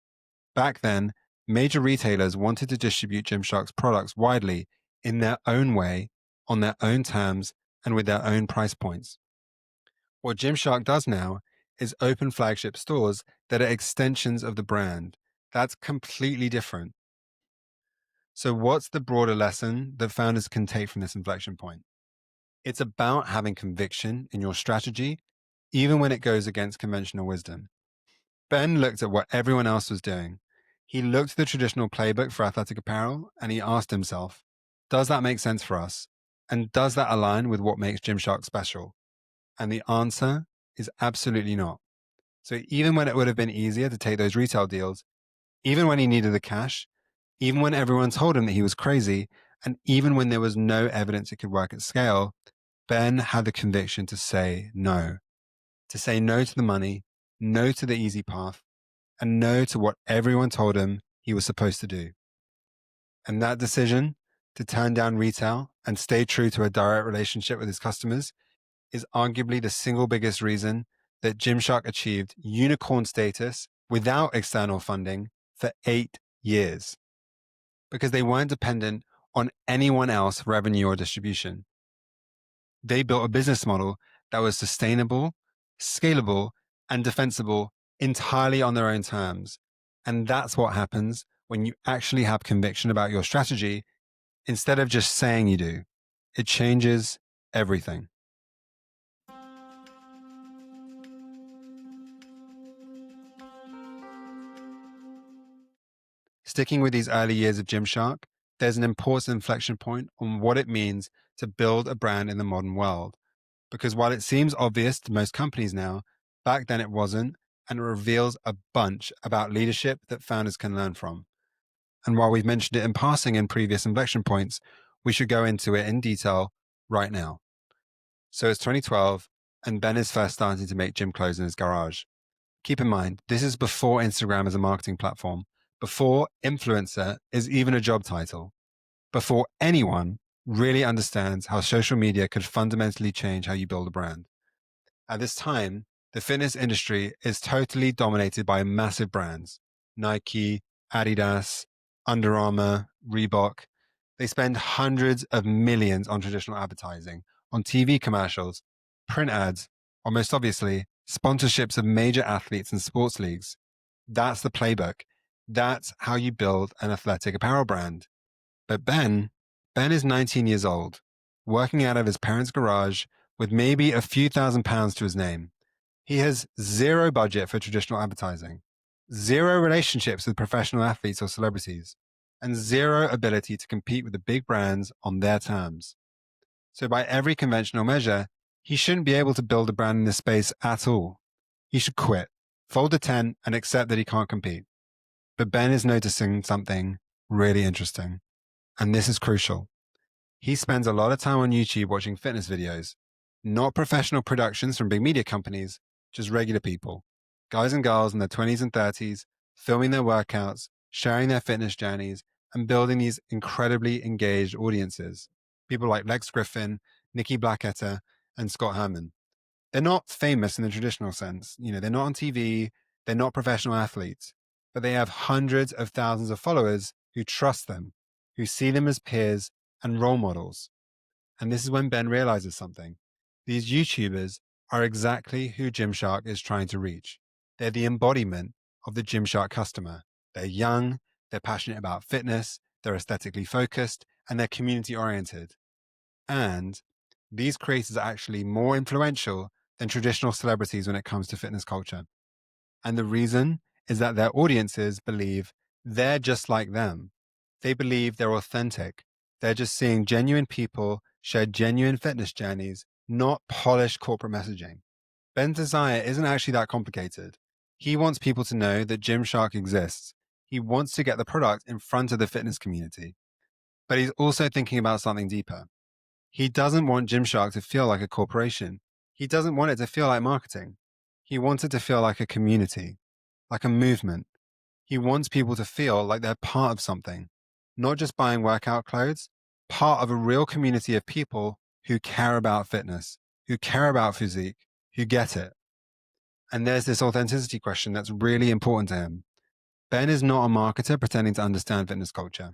Back then, major retailers wanted to distribute Gymshark's products widely in their own way, on their own terms, and with their own price points. What Gymshark does now is open flagship stores that are extensions of the brand. That's completely different. So, what's the broader lesson that founders can take from this inflection point? It's about having conviction in your strategy, even when it goes against conventional wisdom. Ben looked at what everyone else was doing. He looked at the traditional playbook for athletic apparel and he asked himself, does that make sense for us? And does that align with what makes Gymshark special? And the answer is absolutely not. So even when it would have been easier to take those retail deals, even when he needed the cash, even when everyone told him that he was crazy, and even when there was no evidence it could work at scale, Ben had the conviction to say no to the money, no to the easy path, and no to what everyone told him he was supposed to do. And that decision to turn down retail and stay true to a direct relationship with his customers is arguably the single biggest reason that Gymshark achieved unicorn status without external funding for 8 years. Because they weren't dependent on anyone else for revenue or distribution. They built a business model that was sustainable, scalable, and defensible entirely on their own terms. And that's what happens when you actually have conviction about your strategy instead of just saying you do. It changes everything. Sticking with these early years of Gymshark, there's an important inflection point on what it means to build a brand in the modern world. Because while it seems obvious to most companies now, back then it wasn't, and it reveals a bunch about leadership that founders can learn from. And while we've mentioned it in passing in previous inflection points, we should go into it in detail right now. So it's 2012, and Ben is first starting to make gym clothes in his garage. Keep in mind, this is before Instagram as a marketing platform, before influencer is even a job title, before anyone really understands how social media could fundamentally change how you build a brand. At this time, the fitness industry is totally dominated by massive brands, Nike, Adidas, Under Armour, Reebok. They spend hundreds of millions on traditional advertising, on TV commercials, print ads, or most obviously, sponsorships of major athletes and sports leagues. That's the playbook. That's how you build an athletic apparel brand. But Ben is 19 years old, working out of his parents' garage with maybe a few £1,000s to his name. He has zero budget for traditional advertising, zero relationships with professional athletes or celebrities, and zero ability to compete with the big brands on their terms. So by every conventional measure, he shouldn't be able to build a brand in this space at all. He should quit, fold a tent, and accept that he can't compete. But Ben is noticing something really interesting. And this is crucial. He spends a lot of time on YouTube watching fitness videos, not professional productions from big media companies, just regular people, guys and girls in their 20s and 30s, filming their workouts, sharing their fitness journeys, and building these incredibly engaged audiences. People like Lex Griffin, Nikki Blacketta, and Scott Herman. They're not famous in the traditional sense. They're not on TV, they're not professional athletes, but they have hundreds of thousands of followers who trust them, who see them as peers and role models. And this is when Ben realizes something. These YouTubers are exactly who Gymshark is trying to reach. They're the embodiment of the Gymshark customer. They're young, they're passionate about fitness, they're aesthetically focused, and they're community oriented. And these creators are actually more influential than traditional celebrities when it comes to fitness culture. And the reason is that their audiences believe they're just like them. They believe they're authentic. They're just seeing genuine people share genuine fitness journeys, not polished corporate messaging. Ben's desire isn't actually that complicated. He wants people to know that Gymshark exists. He wants to get the product in front of the fitness community. But he's also thinking about something deeper. He doesn't want Gymshark to feel like a corporation. He doesn't want it to feel like marketing. He wants it to feel like a community, like a movement. He wants people to feel like they're part of something, not just buying workout clothes, part of a real community of people who care about fitness, who care about physique, who get it. And there's this authenticity question that's really important to him. Ben is not a marketer pretending to understand fitness culture.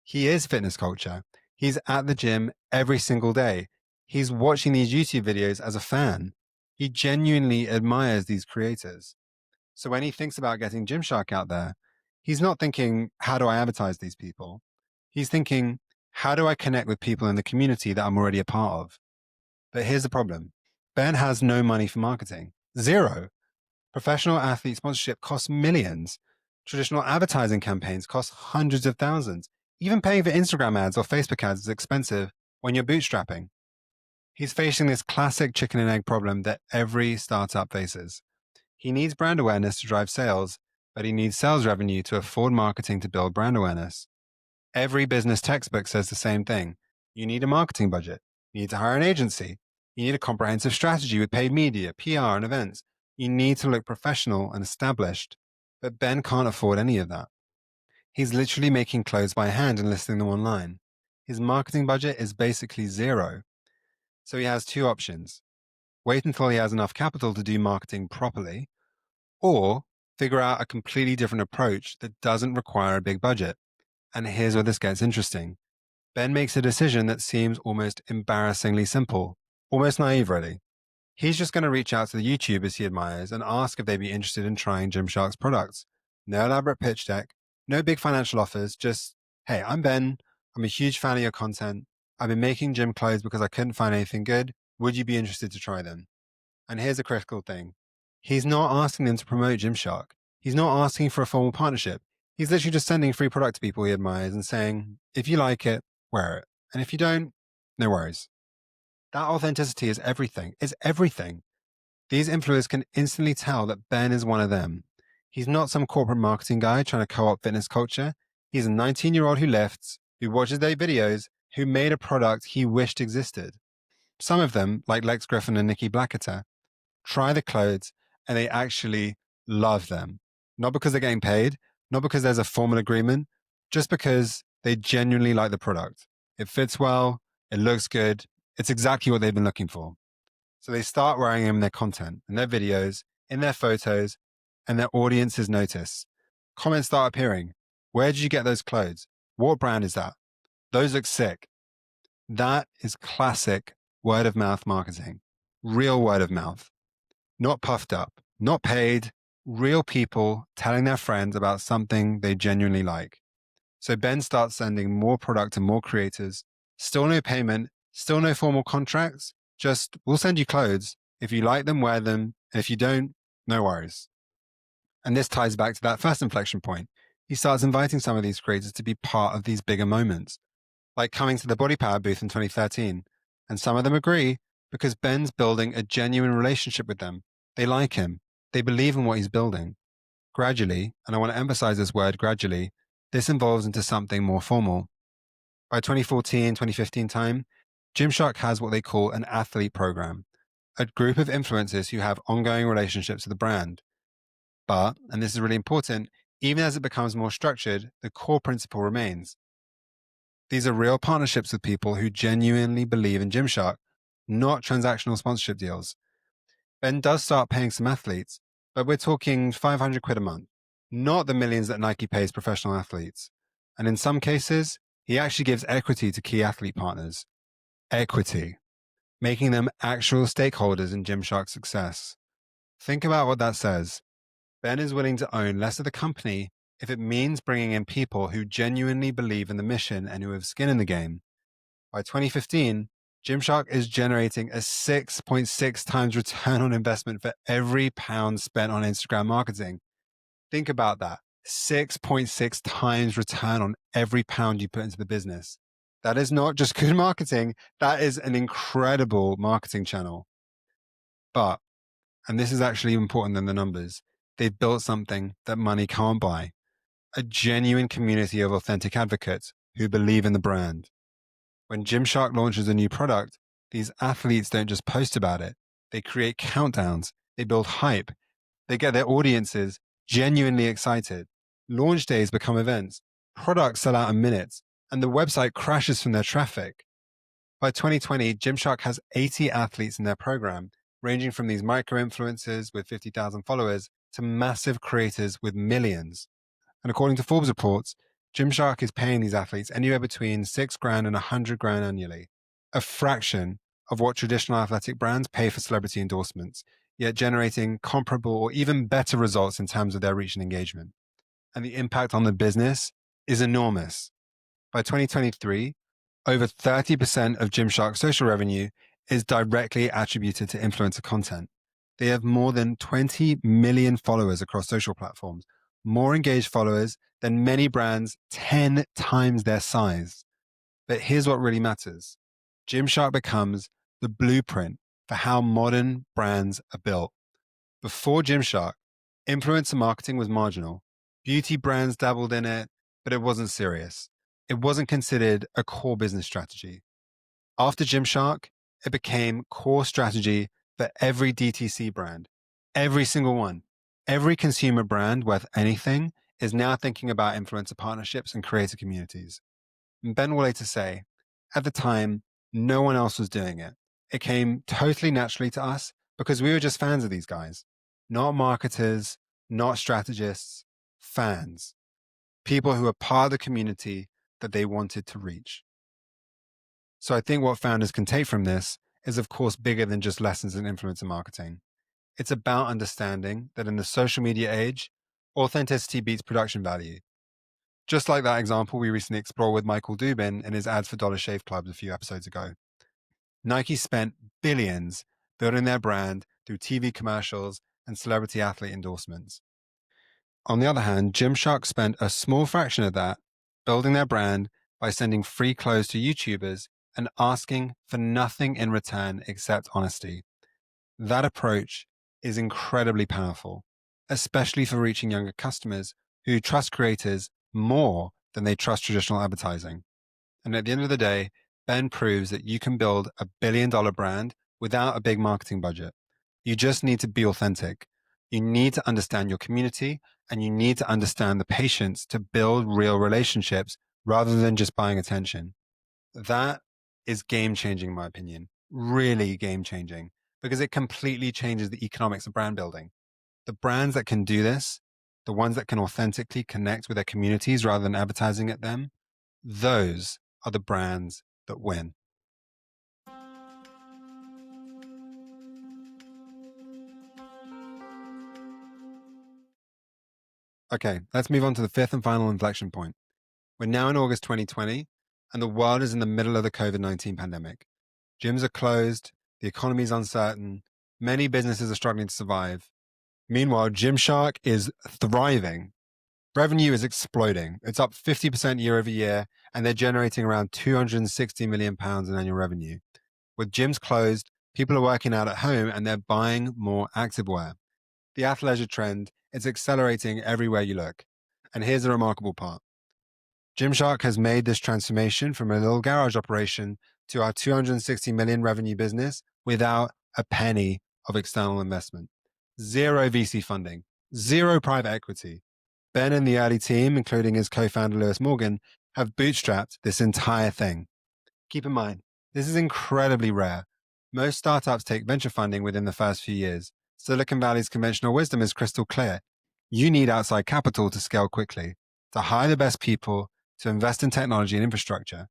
He is fitness culture. He's at the gym every single day. He's watching these YouTube videos as a fan. He genuinely admires these creators. So when he thinks about getting Gymshark out there, he's not thinking, how do I advertise these people? He's thinking, how do I connect with people in the community that I'm already a part of? But here's the problem. Ben has no money for marketing. Zero. Professional athlete sponsorship costs millions. Traditional advertising campaigns cost hundreds of thousands. Even paying for Instagram ads or Facebook ads is expensive when you're bootstrapping. He's facing this classic chicken and egg problem that every startup faces. He needs brand awareness to drive sales, but he needs sales revenue to afford marketing to build brand awareness. Every business textbook says the same thing. You need a marketing budget. You need to hire an agency. You need a comprehensive strategy with paid media, PR, and events. You need to look professional and established. But Ben can't afford any of that. He's literally making clothes by hand and listing them online. His marketing budget is basically zero. So he has two options. Wait until he has enough capital to do marketing properly, or figure out a completely different approach that doesn't require a big budget. And here's where this gets interesting. Ben makes a decision that seems almost embarrassingly simple, almost naive, really. He's just going to reach out to the YouTubers he admires and ask if they'd be interested in trying Gymshark's products. No elaborate pitch deck, no big financial offers, just, hey, I'm Ben. I'm a huge fan of your content. I've been making gym clothes because I couldn't find anything good. Would you be interested to try them? And here's a critical thing. He's not asking them to promote Gymshark. He's not asking for a formal partnership. He's literally just sending free product to people he admires and saying, if you like it, wear it. And if you don't, no worries. That authenticity is everything. It's everything. These influencers can instantly tell that Ben is one of them. He's not some corporate marketing guy trying to co-opt fitness culture. He's a 19-year-old who lifts, who watches their videos, who made a product he wished existed. Some of them, like Lex Griffin and Nikki Blackketter, try the clothes and they actually love them. Not because they're getting paid, not because there's a formal agreement, just because they genuinely like the product. It fits well, it looks good, it's exactly what they've been looking for. So they start wearing them in their content, in their videos, in their photos, and their audiences notice. Comments start appearing. Where did you get those clothes? What brand is that? Those look sick. That is classic word of mouth marketing. Real word of mouth. Not puffed up, not paid, real people telling their friends about something they genuinely like. So Ben starts sending more product to more creators. Still no payment, still no formal contracts. Just, we'll send you clothes. If you like them, wear them. And if you don't, no worries. And this ties back to that first inflection point. He starts inviting some of these creators to be part of these bigger moments, like coming to the BodyPower booth in 2013. And some of them agree because Ben's building a genuine relationship with them. They like him. They believe in what he's building. Gradually, and I want to emphasize this word gradually, this evolves into something more formal. By 2014, 2015 time, Gymshark has what they call an athlete program, a group of influencers who have ongoing relationships with the brand. But, and this is really important, even as it becomes more structured, the core principle remains. These are real partnerships with people who genuinely believe in Gymshark, not transactional sponsorship deals. Ben does start paying some athletes, but we're talking 500 quid a month, not the millions that Nike pays professional athletes. And in some cases, he actually gives equity to key athlete partners. Equity, making them actual stakeholders in Gymshark's success. Think about what that says. Ben is willing to own less of the company if it means bringing in people who genuinely believe in the mission and who have skin in the game. By 2015, Gymshark is generating a 6.6 times return on investment for every pound spent on Instagram marketing. Think about that. 6.6 times return on every pound you put into the business. That is not just good marketing. That is an incredible marketing channel. But, and this is actually important than the numbers, they've built something that money can't buy. A genuine community of authentic advocates who believe in the brand. When Gymshark launches a new product, these athletes don't just post about it. They create countdowns. They build hype. They get their audiences genuinely excited. Launch days become events. Products sell out in minutes, and the website crashes from their traffic. By 2020, Gymshark has 80 athletes in their program, ranging from these micro-influencers with 50,000 followers to massive creators with millions. And according to Forbes reports, Gymshark is paying these athletes anywhere between $6,000 and $100,000 annually, a fraction of what traditional athletic brands pay for celebrity endorsements, yet generating comparable or even better results in terms of their reach and engagement. And the impact on the business is enormous. By 2023, over 30% of Gymshark's social revenue is directly attributed to influencer content. They have more than 20 million followers across social platforms, more engaged followers than many brands 10 times their size. But here's what really matters. Gymshark becomes the blueprint for how modern brands are built. Before Gymshark, influencer marketing was marginal. Beauty brands dabbled in it, but it wasn't serious. It wasn't considered a core business strategy. After Gymshark, it became core strategy for every DTC brand, every single one. Every consumer brand worth anything is now thinking about influencer partnerships and creator communities. And Ben will later say, at the time, no one else was doing it. It came totally naturally to us because we were just fans of these guys, not marketers, not strategists, fans, people who are part of the community that they wanted to reach. So I think what founders can take from this is, of course, bigger than just lessons in influencer marketing. It's about understanding that in the social media age, authenticity beats production value. Just like that example we recently explored with Michael Dubin in his ads for Dollar Shave Clubs a few episodes ago. Nike spent billions building their brand through TV commercials and celebrity athlete endorsements. On the other hand, Gymshark spent a small fraction of that building their brand by sending free clothes to YouTubers and asking for nothing in return except honesty. That approach is incredibly powerful, especially for reaching younger customers who trust creators more than they trust traditional advertising. And at the end of the day, Ben proves that you can build $1 billion brand without a big marketing budget. You just need to be authentic. You need to understand your community, and you need to understand the patience to build real relationships rather than just buying attention. That is game-changing, in my opinion, really game-changing, because it completely changes the economics of brand building. The brands that can do this, the ones that can authentically connect with their communities rather than advertising at them, those are the brands that win. Okay, let's move on to the fifth and final inflection point. We're now in August 2020, and the world is in the middle of the COVID-19 pandemic. Gyms are closed, the economy is uncertain, many businesses are struggling to survive. Meanwhile, Gymshark is thriving. Revenue is exploding. It's up 50% year over year, and they're generating around £260 million in annual revenue. With gyms closed, people are working out at home and they're buying more activewear. The athleisure trend is accelerating everywhere you look. And here's the remarkable part. Gymshark has made this transformation from a little garage operation to our 260 million revenue business without a penny of external investment. Zero VC funding, zero private equity. Ben and the early team, including his co-founder Lewis Morgan, have bootstrapped this entire thing. Keep in mind, this is incredibly rare. Most startups take venture funding within the first few years. Silicon Valley's conventional wisdom is crystal clear. You need outside capital to scale quickly, to hire the best people, to invest in technology and infrastructure.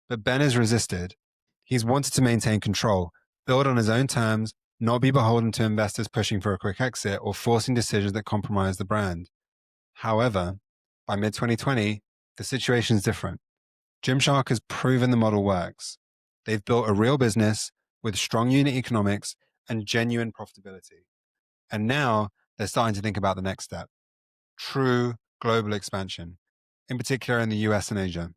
But Ben has resisted. He's wanted to maintain control, build on his own terms, not be beholden to investors pushing for a quick exit or forcing decisions that compromise the brand. However, by mid-2020, the situation is different. Gymshark has proven the model works. They've built a real business with strong unit economics and genuine profitability. And now they're starting to think about the next step, true global expansion, in particular in the US and Asia.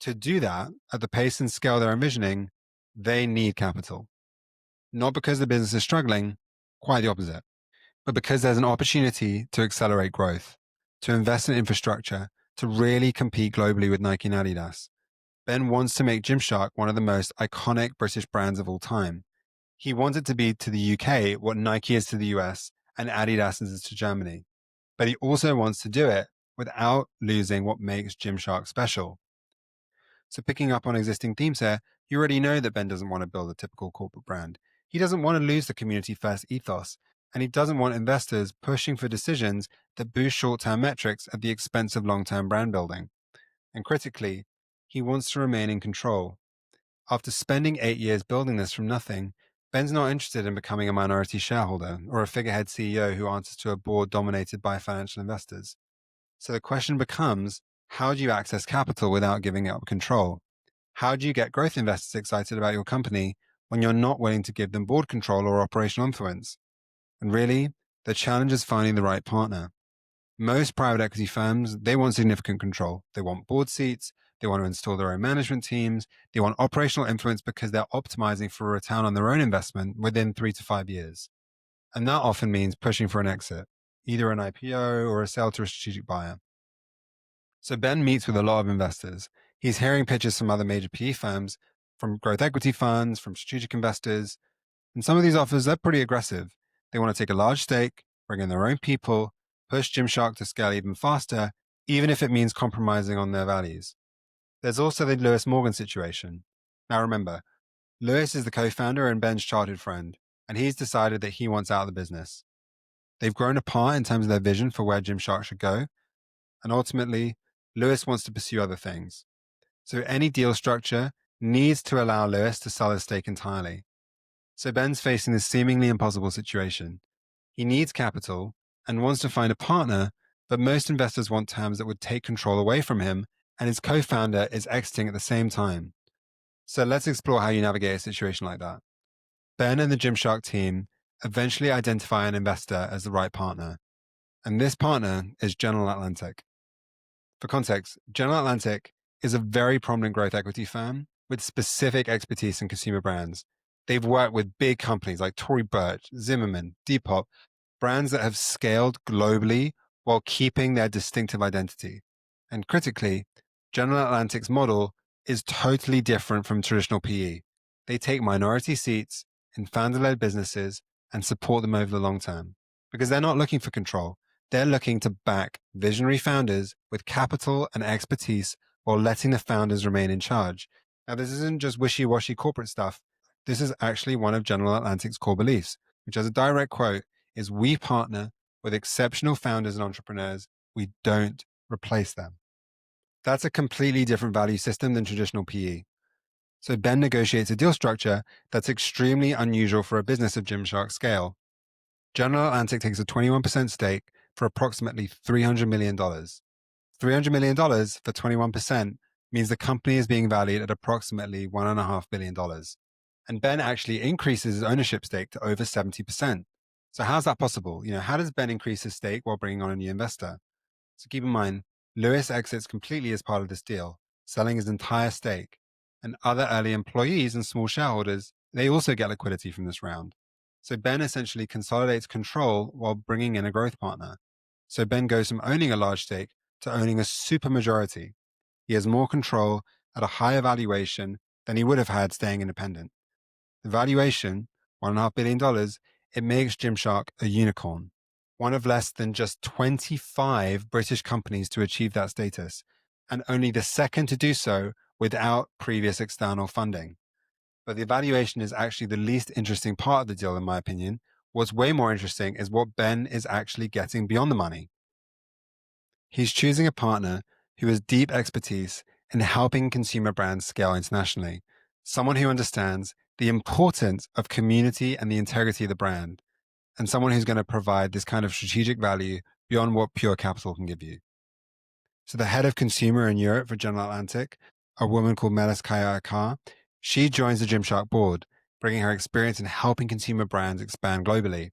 To do that at the pace and scale they're envisioning, they need capital. Not because the business is struggling, quite the opposite, but because there's an opportunity to accelerate growth, to invest in infrastructure, to really compete globally with Nike and Adidas. Ben wants to make Gymshark one of the most iconic British brands of all time. He wants it to be to the UK what Nike is to the US and Adidas is to Germany. But he also wants to do it without losing what makes Gymshark special. So picking up on existing themes here, you already know that Ben doesn't want to build a typical corporate brand. He doesn't want to lose the community first ethos, and he doesn't want investors pushing for decisions that boost short-term metrics at the expense of long-term brand building. And critically, he wants to remain in control. After spending 8 years building this from nothing, Ben's not interested in becoming a minority shareholder or a figurehead CEO who answers to a board dominated by financial investors. So the question becomes, how do you access capital without giving up control? How do you get growth investors excited about your company when you're not willing to give them board control or operational influence? And really, the challenge is finding the right partner. Most private equity firms, they want significant control. They want board seats. They want to install their own management teams. They want operational influence because they're optimizing for a return on their own investment within 3 to 5 years. And that often means pushing for an exit, either an IPO or a sale to a strategic buyer. So Ben meets with a lot of investors. He's hearing pitches from other major PE firms, from growth equity funds, from strategic investors. And some of these offers, they're pretty aggressive. They want to take a large stake, bring in their own people, push Gymshark to scale even faster, even if it means compromising on their values. There's also the Lewis Morgan situation. Now remember, Lewis is the co-founder and Ben's childhood friend, and he's decided that he wants out of the business. They've grown apart in terms of their vision for where Gymshark should go, and ultimately, Lewis wants to pursue other things. So any deal structure needs to allow Lewis to sell his stake entirely. So Ben's facing this seemingly impossible situation. He needs capital and wants to find a partner, but most investors want terms that would take control away from him, and his co-founder is exiting at the same time. So let's explore how you navigate a situation like that. Ben and the Gymshark team eventually identify an investor as the right partner, and this partner is General Atlantic. For context, General Atlantic is a very prominent growth equity firm with specific expertise in consumer brands. They've worked with big companies like Tory Burch, Zimmermann, Depop, brands that have scaled globally while keeping their distinctive identity. And critically, General Atlantic's model is totally different from traditional PE. They take minority seats in founder-led businesses and support them over the long term because they're not looking for control. They're looking to back visionary founders with capital and expertise while letting the founders remain in charge. Now, this isn't just wishy-washy corporate stuff. This is actually one of General Atlantic's core beliefs, which as a direct quote is, "We partner with exceptional founders and entrepreneurs. We don't replace them." That's a completely different value system than traditional PE. So Ben negotiates a deal structure that's extremely unusual for a business of Gymshark scale. General Atlantic takes a 21% stake for approximately $300 million. $300 million for 21% means the company is being valued at approximately $1.5 billion. And Ben actually increases his ownership stake to over 70%. So how's that possible? How does Ben increase his stake while bringing on a new investor? So keep in mind, Lewis exits completely as part of this deal, selling his entire stake. And other early employees and small shareholders, they also get liquidity from this round. So Ben essentially consolidates control while bringing in a growth partner. So Ben goes from owning a large stake to owning a super majority. He has more control at a higher valuation than he would have had staying independent. The valuation, $1.5 billion, it makes Gymshark a unicorn, one of less than just 25 British companies to achieve that status, and only the second to do so without previous external funding. But the valuation is actually the least interesting part of the deal, in my opinion. What's way more interesting is what Ben is actually getting beyond the money. He's choosing a partner who has deep expertise in helping consumer brands scale internationally, someone who understands the importance of community and the integrity of the brand, and someone who's going to provide this kind of strategic value beyond what pure capital can give you. So the head of consumer in Europe for General Atlantic, a woman called Melis Kaya, she joins the Gymshark board, bringing her experience in helping consumer brands expand globally.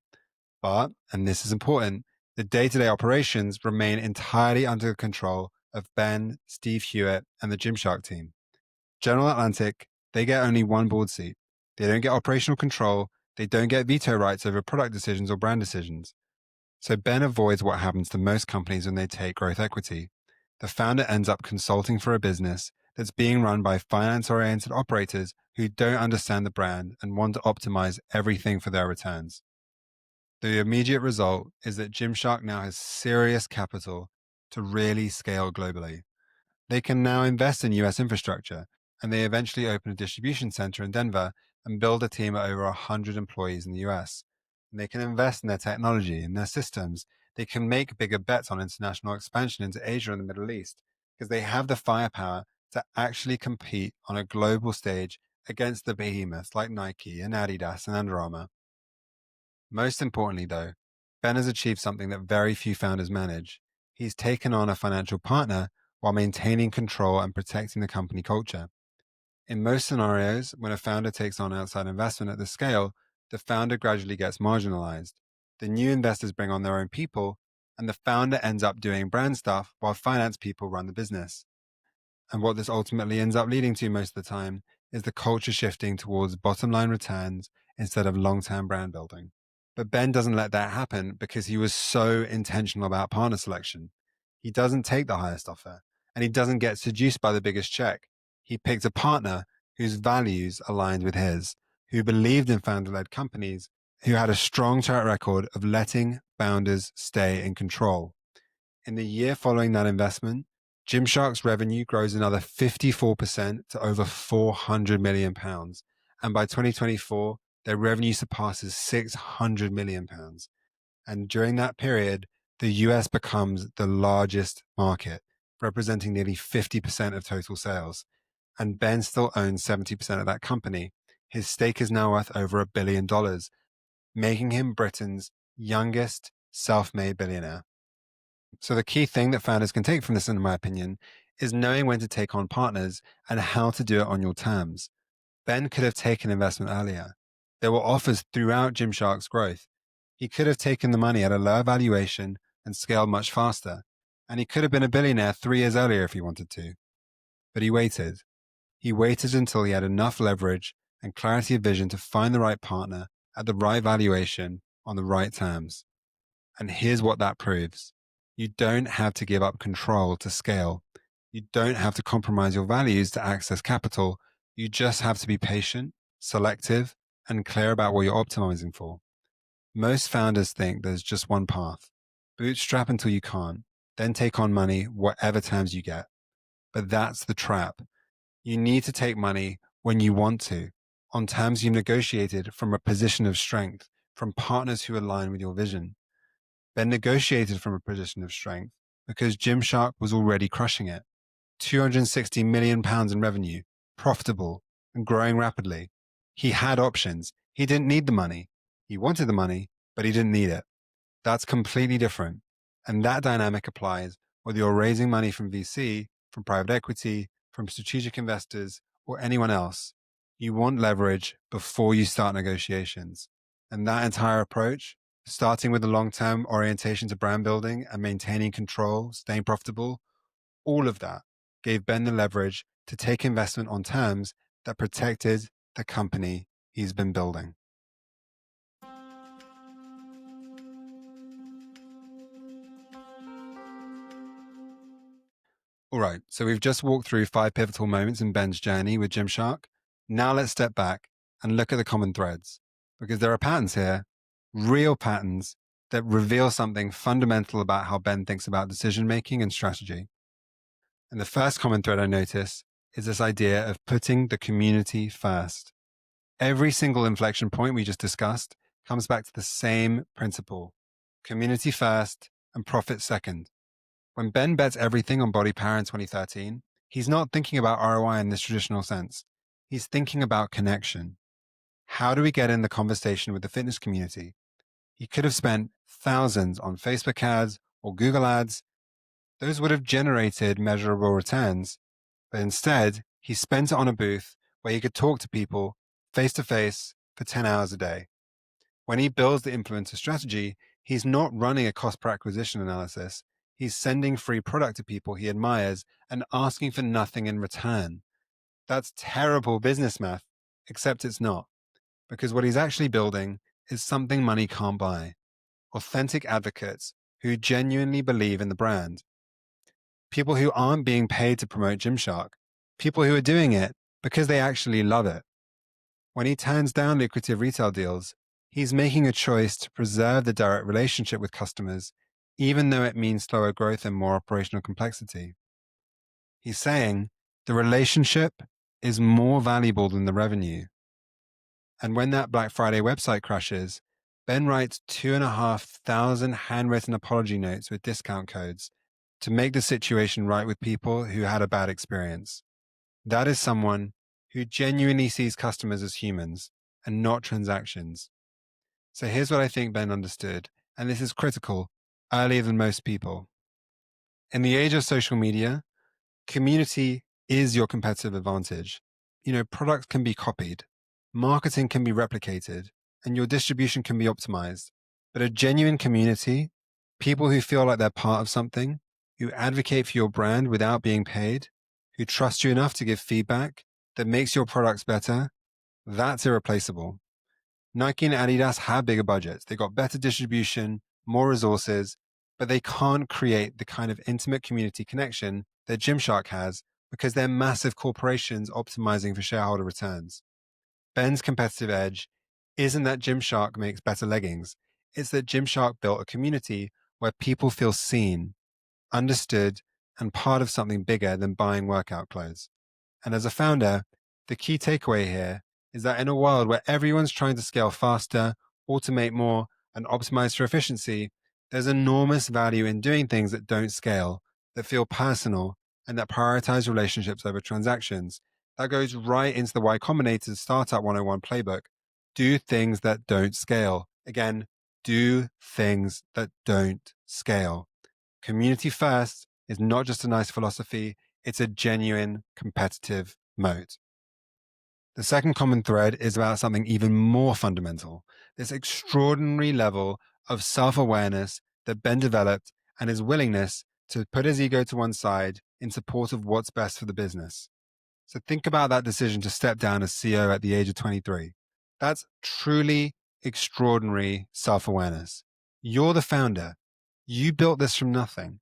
But, and this is important, the day-to-day operations remain entirely under the control of Ben, Steve Hewitt, and the Gymshark team. General Atlantic, they get only one board seat. They don't get operational control. They don't get veto rights over product decisions or brand decisions. So Ben avoids what happens to most companies when they take growth equity. the founder ends up consulting for a business that's being run by finance-oriented operators who don't understand the brand and want to optimize everything for their returns. The immediate result is that Gymshark now has serious capital to really scale globally. They can now invest in US infrastructure, and they eventually open a distribution center in Denver and build a team of over 100 employees in the US. And they can invest in their technology and their systems. They can make bigger bets on international expansion into Asia and the Middle East because they have the firepower to actually compete on a global stage against the behemoths like Nike and Adidas and Under Armour. Most importantly, though, Ben has achieved something that very few founders manage. He's taken on a financial partner while maintaining control and protecting the company culture. In most scenarios, when a founder takes on outside investment at this scale, the founder gradually gets marginalized. The new investors bring on their own people, and the founder ends up doing brand stuff while finance people run the business. And what this ultimately ends up leading to most of the time is the culture shifting towards bottom line returns instead of long-term brand building. But Ben doesn't let that happen because he was so intentional about partner selection. He doesn't take the highest offer, and he doesn't get seduced by the biggest check. He picked a partner whose values aligned with his, who believed in founder-led companies, who had a strong track record of letting founders stay in control. In the year following that investment, Gymshark's revenue grows another 54% to over £400 million. And by 2024, their revenue surpasses £600 million. And during that period, the US becomes the largest market, representing nearly 50% of total sales. And Ben still owns 70% of that company. His stake is now worth over $1 billion, making him Britain's youngest self-made billionaire. So the key thing that founders can take from this, in my opinion, is knowing when to take on partners and how to do it on your terms. Ben could have taken investment earlier. There were offers throughout Gymshark's growth. He could have taken the money at a lower valuation and scaled much faster. And he could have been a billionaire 3 years earlier if he wanted to. But he waited. He waited until he had enough leverage and clarity of vision to find the right partner at the right valuation on the right terms. And here's what that proves. You don't have to give up control to scale. You don't have to compromise your values to access capital. You just have to be patient, selective, and clear about what you're optimizing for. Most founders think there's just one path. Bootstrap until you can't, then take on money, whatever terms you get. But that's the trap. You need to take money when you want to, on terms you negotiated from a position of strength, from partners who align with your vision. Ben negotiated from a position of strength because Gymshark was already crushing it. £260 million in revenue, profitable, and growing rapidly. He had options. He didn't need the money. He wanted the money, but he didn't need it. That's completely different. And that dynamic applies whether you're raising money from VC, from private equity, from strategic investors, or anyone else. You want leverage before you start negotiations. And that entire approach, starting with a long-term orientation to brand building and maintaining control, staying profitable, all of that gave Ben the leverage to take investment on terms that protected the company he's been building. All right, so we've just walked through 5 pivotal moments in Ben's journey with Gymshark. Now let's step back and look at the common threads, because there are patterns here, real patterns that reveal something fundamental about how Ben thinks about decision-making and strategy. And the first common thread I notice is this idea of putting the community first. Every single inflection point we just discussed comes back to the same principle: community first and profit second. When Ben bets everything on BodyPower in 2013, he's not thinking about ROI in this traditional sense. He's thinking about connection. How do we get in the conversation with the fitness community? He could have spent thousands on Facebook ads or Google ads. Those would have generated measurable returns. But instead, he spent it on a booth where he could talk to people face to face for 10 hours a day. When he builds the influencer strategy, he's not running a cost per acquisition analysis. He's sending free product to people he admires and asking for nothing in return. That's terrible business math, except it's not, because what he's actually building is something money can't buy: authentic advocates who genuinely believe in the brand. people who aren't being paid to promote Gymshark, people who are doing it because they actually love it. When he turns down lucrative retail deals, he's making a choice to preserve the direct relationship with customers, even though it means slower growth and more operational complexity. He's saying the relationship is more valuable than the revenue. And when that Black Friday website crashes, Ben writes 2,500 handwritten apology notes with discount codes to make the situation right with people who had a bad experience. That is someone who genuinely sees customers as humans and not transactions. So here's what I think Ben understood, and this is critical, earlier than most people. In the age of social media, community is your competitive advantage. Products can be copied, marketing can be replicated, and your distribution can be optimized. But a genuine community, people who feel like they're part of something, who advocate for your brand without being paid, who trust you enough to give feedback that makes your products better, that's irreplaceable. Nike and Adidas have bigger budgets. They got better distribution, more resources, but they can't create the kind of intimate community connection that Gymshark has because they're massive corporations optimizing for shareholder returns. Ben's competitive edge isn't that Gymshark makes better leggings. It's that Gymshark built a community where people feel seen, understood, and part of something bigger than buying workout clothes. And as a founder, the key takeaway here is that in a world where everyone's trying to scale faster, automate more, and optimize for efficiency, there's enormous value in doing things that don't scale, that feel personal, and that prioritize relationships over transactions. That goes right into the Y Combinator's Startup 101 playbook. Do things that don't scale. Again, do things that don't scale. Community first is not just a nice philosophy, it's a genuine competitive moat. The second common thread is about something even more fundamental, this extraordinary level of self-awareness that Ben developed and his willingness to put his ego to one side in support of what's best for the business. So think about that decision to step down as CEO at the age of 23. That's truly extraordinary self-awareness. You're the founder. You built this from nothing.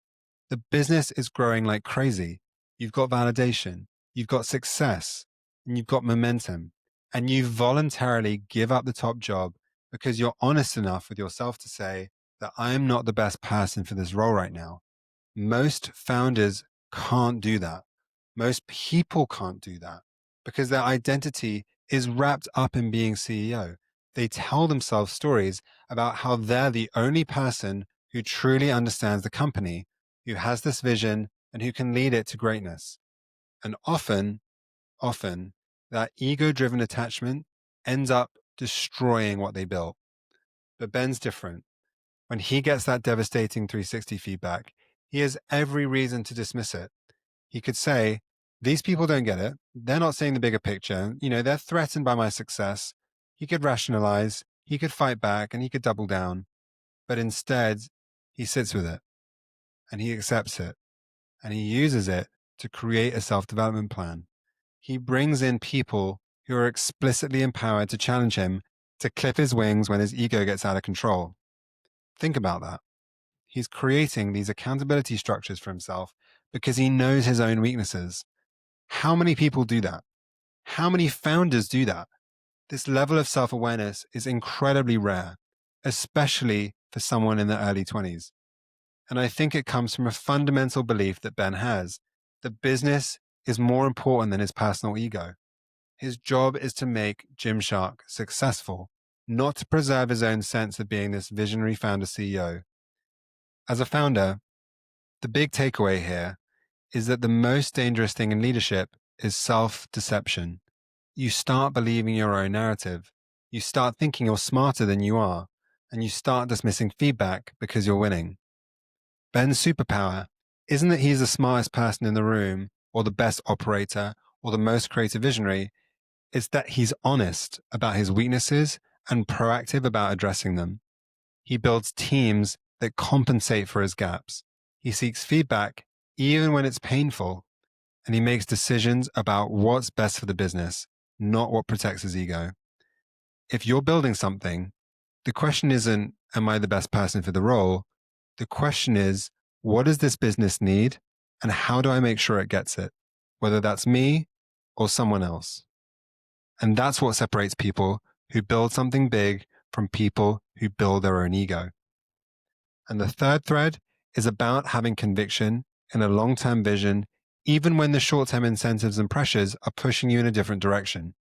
The business is growing like crazy. You've got validation, you've got success, and you've got momentum. And you voluntarily give up the top job because you're honest enough with yourself to say that I'm not the best person for this role right now. Most founders can't do that. Most people can't do that because their identity is wrapped up in being CEO. They tell themselves stories about how they're the only person who truly understands the company, who has this vision, and who can lead it to greatness. And often, that ego-driven attachment ends up destroying what they built. But Ben's different. When he gets that devastating 360 feedback, he has every reason to dismiss it. He could say, these people don't get it. They're not seeing the bigger picture. They're threatened by my success. He could rationalize, he could fight back, and he could double down. But instead, he sits with it and he accepts it and he uses it to create a self-development plan. He brings in people who are explicitly empowered to challenge him to clip his wings when his ego gets out of control. Think about that. He's creating these accountability structures for himself because he knows his own weaknesses. How many people do that? How many founders do that? This level of self-awareness is incredibly rare, especially for someone in the early 20s. And I think it comes from a fundamental belief that Ben has, that business is more important than his personal ego. His job is to make Gymshark successful, not to preserve his own sense of being this visionary founder CEO. As a founder, the big takeaway here is that the most dangerous thing in leadership is self-deception. You start believing your own narrative. You start thinking you're smarter than you are, and you start dismissing feedback because you're winning. Ben's superpower isn't that he's the smartest person in the room, or the best operator, or the most creative visionary. It's that he's honest about his weaknesses and proactive about addressing them. He builds teams that compensate for his gaps. He seeks feedback even when it's painful, and he makes decisions about what's best for the business, not what protects his ego. If you're building something, the question isn't, am I the best person for the role? The question is, what does this business need? And how do I make sure it gets it? Whether that's me or someone else. And that's what separates people who build something big from people who build their own ego. And the third thread is about having conviction in a long-term vision, even when the short-term incentives and pressures are pushing you in a different direction.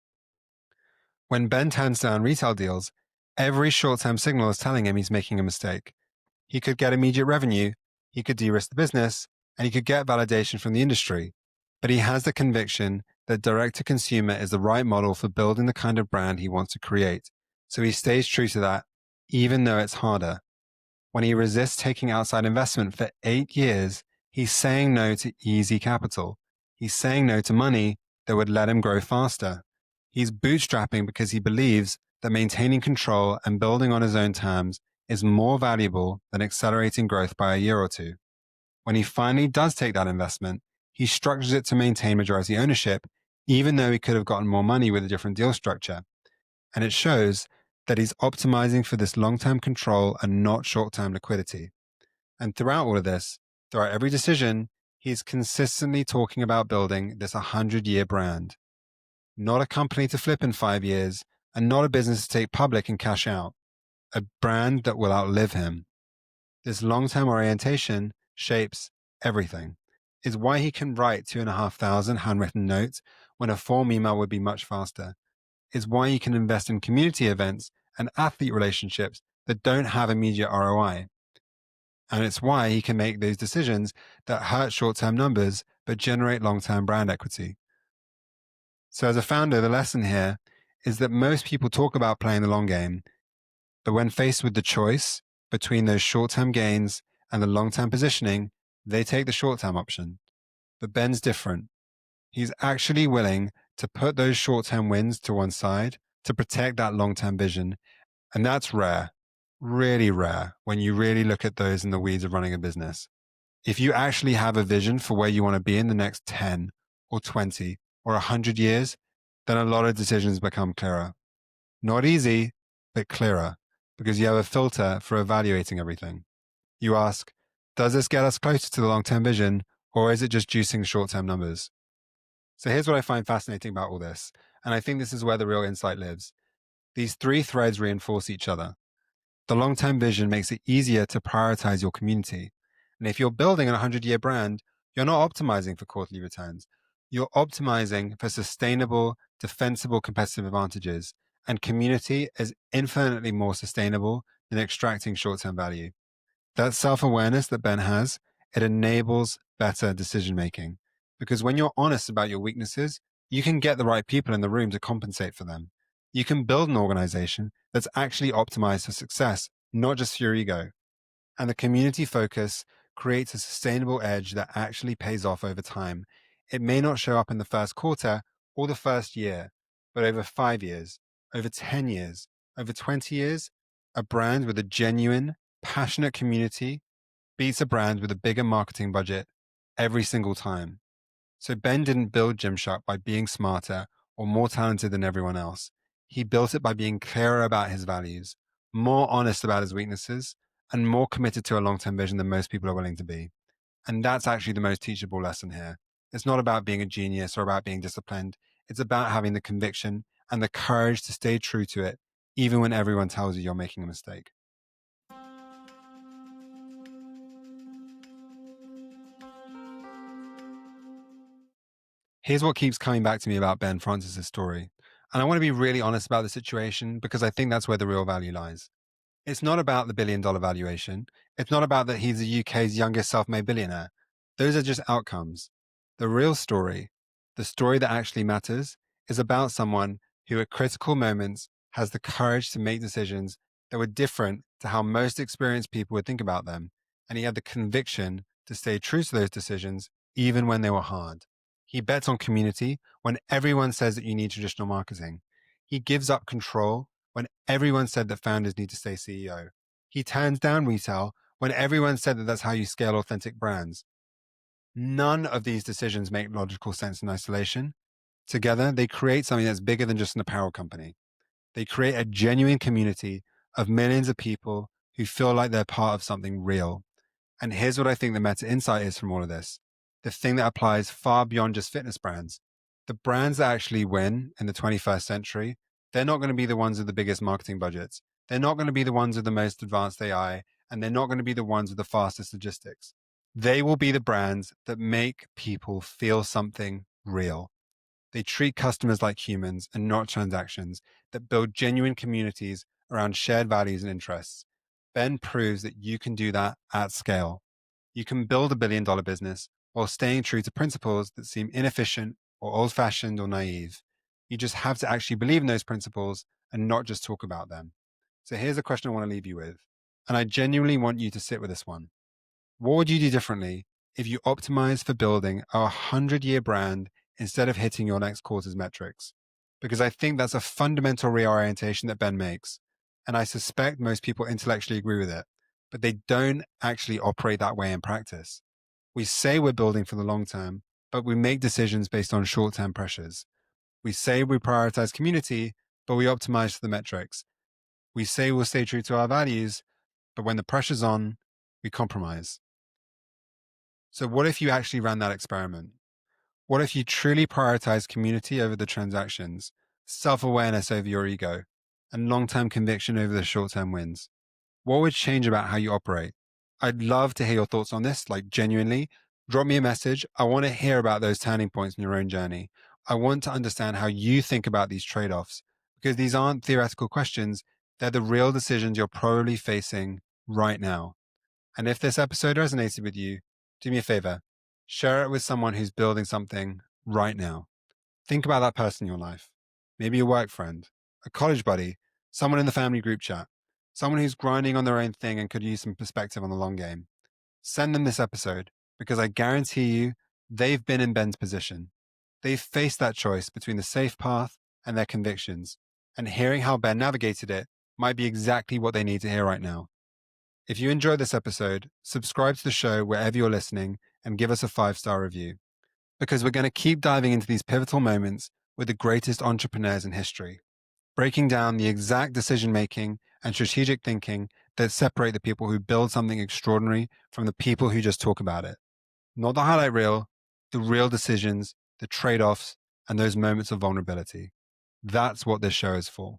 When Ben turns down retail deals, every short-term signal is telling him he's making a mistake. He could get immediate revenue, he could de-risk the business, and he could get validation from the industry. But he has the conviction that direct-to-consumer is the right model for building the kind of brand he wants to create. So he stays true to that, even though it's harder. When he resists taking outside investment for 8 years, he's saying no to easy capital. He's saying no to money that would let him grow faster. He's bootstrapping because he believes that maintaining control and building on his own terms is more valuable than accelerating growth by a year or two. When he finally does take that investment, he structures it to maintain majority ownership, even though he could have gotten more money with a different deal structure. And it shows that he's optimizing for this long-term control and not short-term liquidity. And throughout all of this, throughout every decision, he's consistently talking about building this 100-year brand. Not a company to flip in 5 years, and not a business to take public and cash out. A brand that will outlive him. This long-term orientation shapes everything. Is why he can write 2,500 handwritten notes when a form email would be much faster. Is why he can invest in community events and athlete relationships that don't have immediate ROI. And it's why he can make those decisions that hurt short-term numbers but generate long-term brand equity. So as a founder, the lesson here is that most people talk about playing the long game, but when faced with the choice between those short-term gains and the long-term positioning, they take the short-term option. But Ben's different. He's actually willing to put those short-term wins to one side to protect that long-term vision. And that's rare, really rare, when you really look at those in the weeds of running a business. If you actually have a vision for where you want to be in the next 10 or 20 or 100 years, then a lot of decisions become clearer. Not easy, but clearer, because you have a filter for evaluating everything. You ask, does this get us closer to the long-term vision, or is it just juicing short-term numbers? So here's what I find fascinating about all this, and I think this is where the real insight lives. These three threads reinforce each other. The long-term vision makes it easier to prioritize your community. And if you're building a 100-year brand, you're not optimizing for quarterly returns. You're optimizing for sustainable, defensible competitive advantages. And community is infinitely more sustainable than extracting short-term value. That self-awareness that Ben has, it enables better decision-making. Because when you're honest about your weaknesses, you can get the right people in the room to compensate for them. You can build an organization that's actually optimized for success, not just for your ego. And the community focus creates a sustainable edge that actually pays off over time. It may not show up in the first quarter or the first year, but over 5 years, over 10 years, over 20 years, a brand with a genuine, passionate community beats a brand with a bigger marketing budget every single time. So Ben didn't build Gymshark by being smarter or more talented than everyone else. He built it by being clearer about his values, more honest about his weaknesses, and more committed to a long-term vision than most people are willing to be. And that's actually the most teachable lesson here. It's not about being a genius or about being disciplined. It's about having the conviction and the courage to stay true to it, even when everyone tells you you're making a mistake. Here's what keeps coming back to me about Ben Francis's story. And I want to be really honest about the situation because I think that's where the real value lies. It's not about the $1 billion valuation. It's not about that he's the UK's youngest self-made billionaire. Those are just outcomes. The real story, the story that actually matters, is about someone who at critical moments has the courage to make decisions that were different to how most experienced people would think about them. And he had the conviction to stay true to those decisions, even when they were hard. He bets on community when everyone says that you need traditional marketing. He gives up control when everyone said that founders need to stay CEO. He turns down retail when everyone said that that's how you scale authentic brands. None of these decisions make logical sense in isolation. Together, they create something that's bigger than just an apparel company. They create a genuine community of millions of people who feel like they're part of something real. And here's what I think the meta insight is from all of this. the thing that applies far beyond just fitness brands. The brands that actually win in the 21st century, they're not going to be the ones with the biggest marketing budgets. They're not going to be the ones with the most advanced AI, and they're not going to be the ones with the fastest logistics. They will be the brands that make people feel something real. They treat customers like humans and not transactions, that build genuine communities around shared values and interests. Ben proves that you can do that at scale. You can build $1 billion business while staying true to principles that seem inefficient or old fashioned or naive. You just have to actually believe in those principles and not just talk about them. So here's a question I want to leave you with. And I genuinely want you to sit with this one. What would you do differently if you optimized for building a 100-year brand instead of hitting your next quarter's metrics? Because I think that's a fundamental reorientation that Ben makes. And I suspect most people intellectually agree with it, but they don't actually operate that way in practice. We say we're building for the long term, but we make decisions based on short-term pressures. We say we prioritize community, but we optimize for the metrics. We say we'll stay true to our values, but when the pressure's on, we compromise. So what if you actually ran that experiment? What if you truly prioritize community over the transactions, self-awareness over your ego, and long-term conviction over the short-term wins? What would change about how you operate? I'd love to hear your thoughts on this, like genuinely. Drop me a message. I want to hear about those turning points in your own journey. I want to understand how you think about these trade-offs, because these aren't theoretical questions. They're the real decisions you're probably facing right now. And if this episode resonated with you, do me a favor, share it with someone who's building something right now. Think about that person in your life. Maybe a work friend, a college buddy, someone in the family group chat, someone who's grinding on their own thing and could use some perspective on the long game. Send them this episode, because I guarantee you they've been in Ben's position. They've faced that choice between the safe path and their convictions, and hearing how Ben navigated it might be exactly what they need to hear right now. If you enjoyed this episode, subscribe to the show wherever you're listening and give us a 5-star review, because we're going to keep diving into these pivotal moments with the greatest entrepreneurs in history, breaking down the exact decision-making and strategic thinking that separate the people who build something extraordinary from the people who just talk about it. Not the highlight reel, the real decisions, the trade-offs, and those moments of vulnerability. That's what this show is for.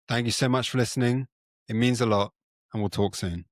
Thank you so much for listening. It means a lot, and we'll talk soon.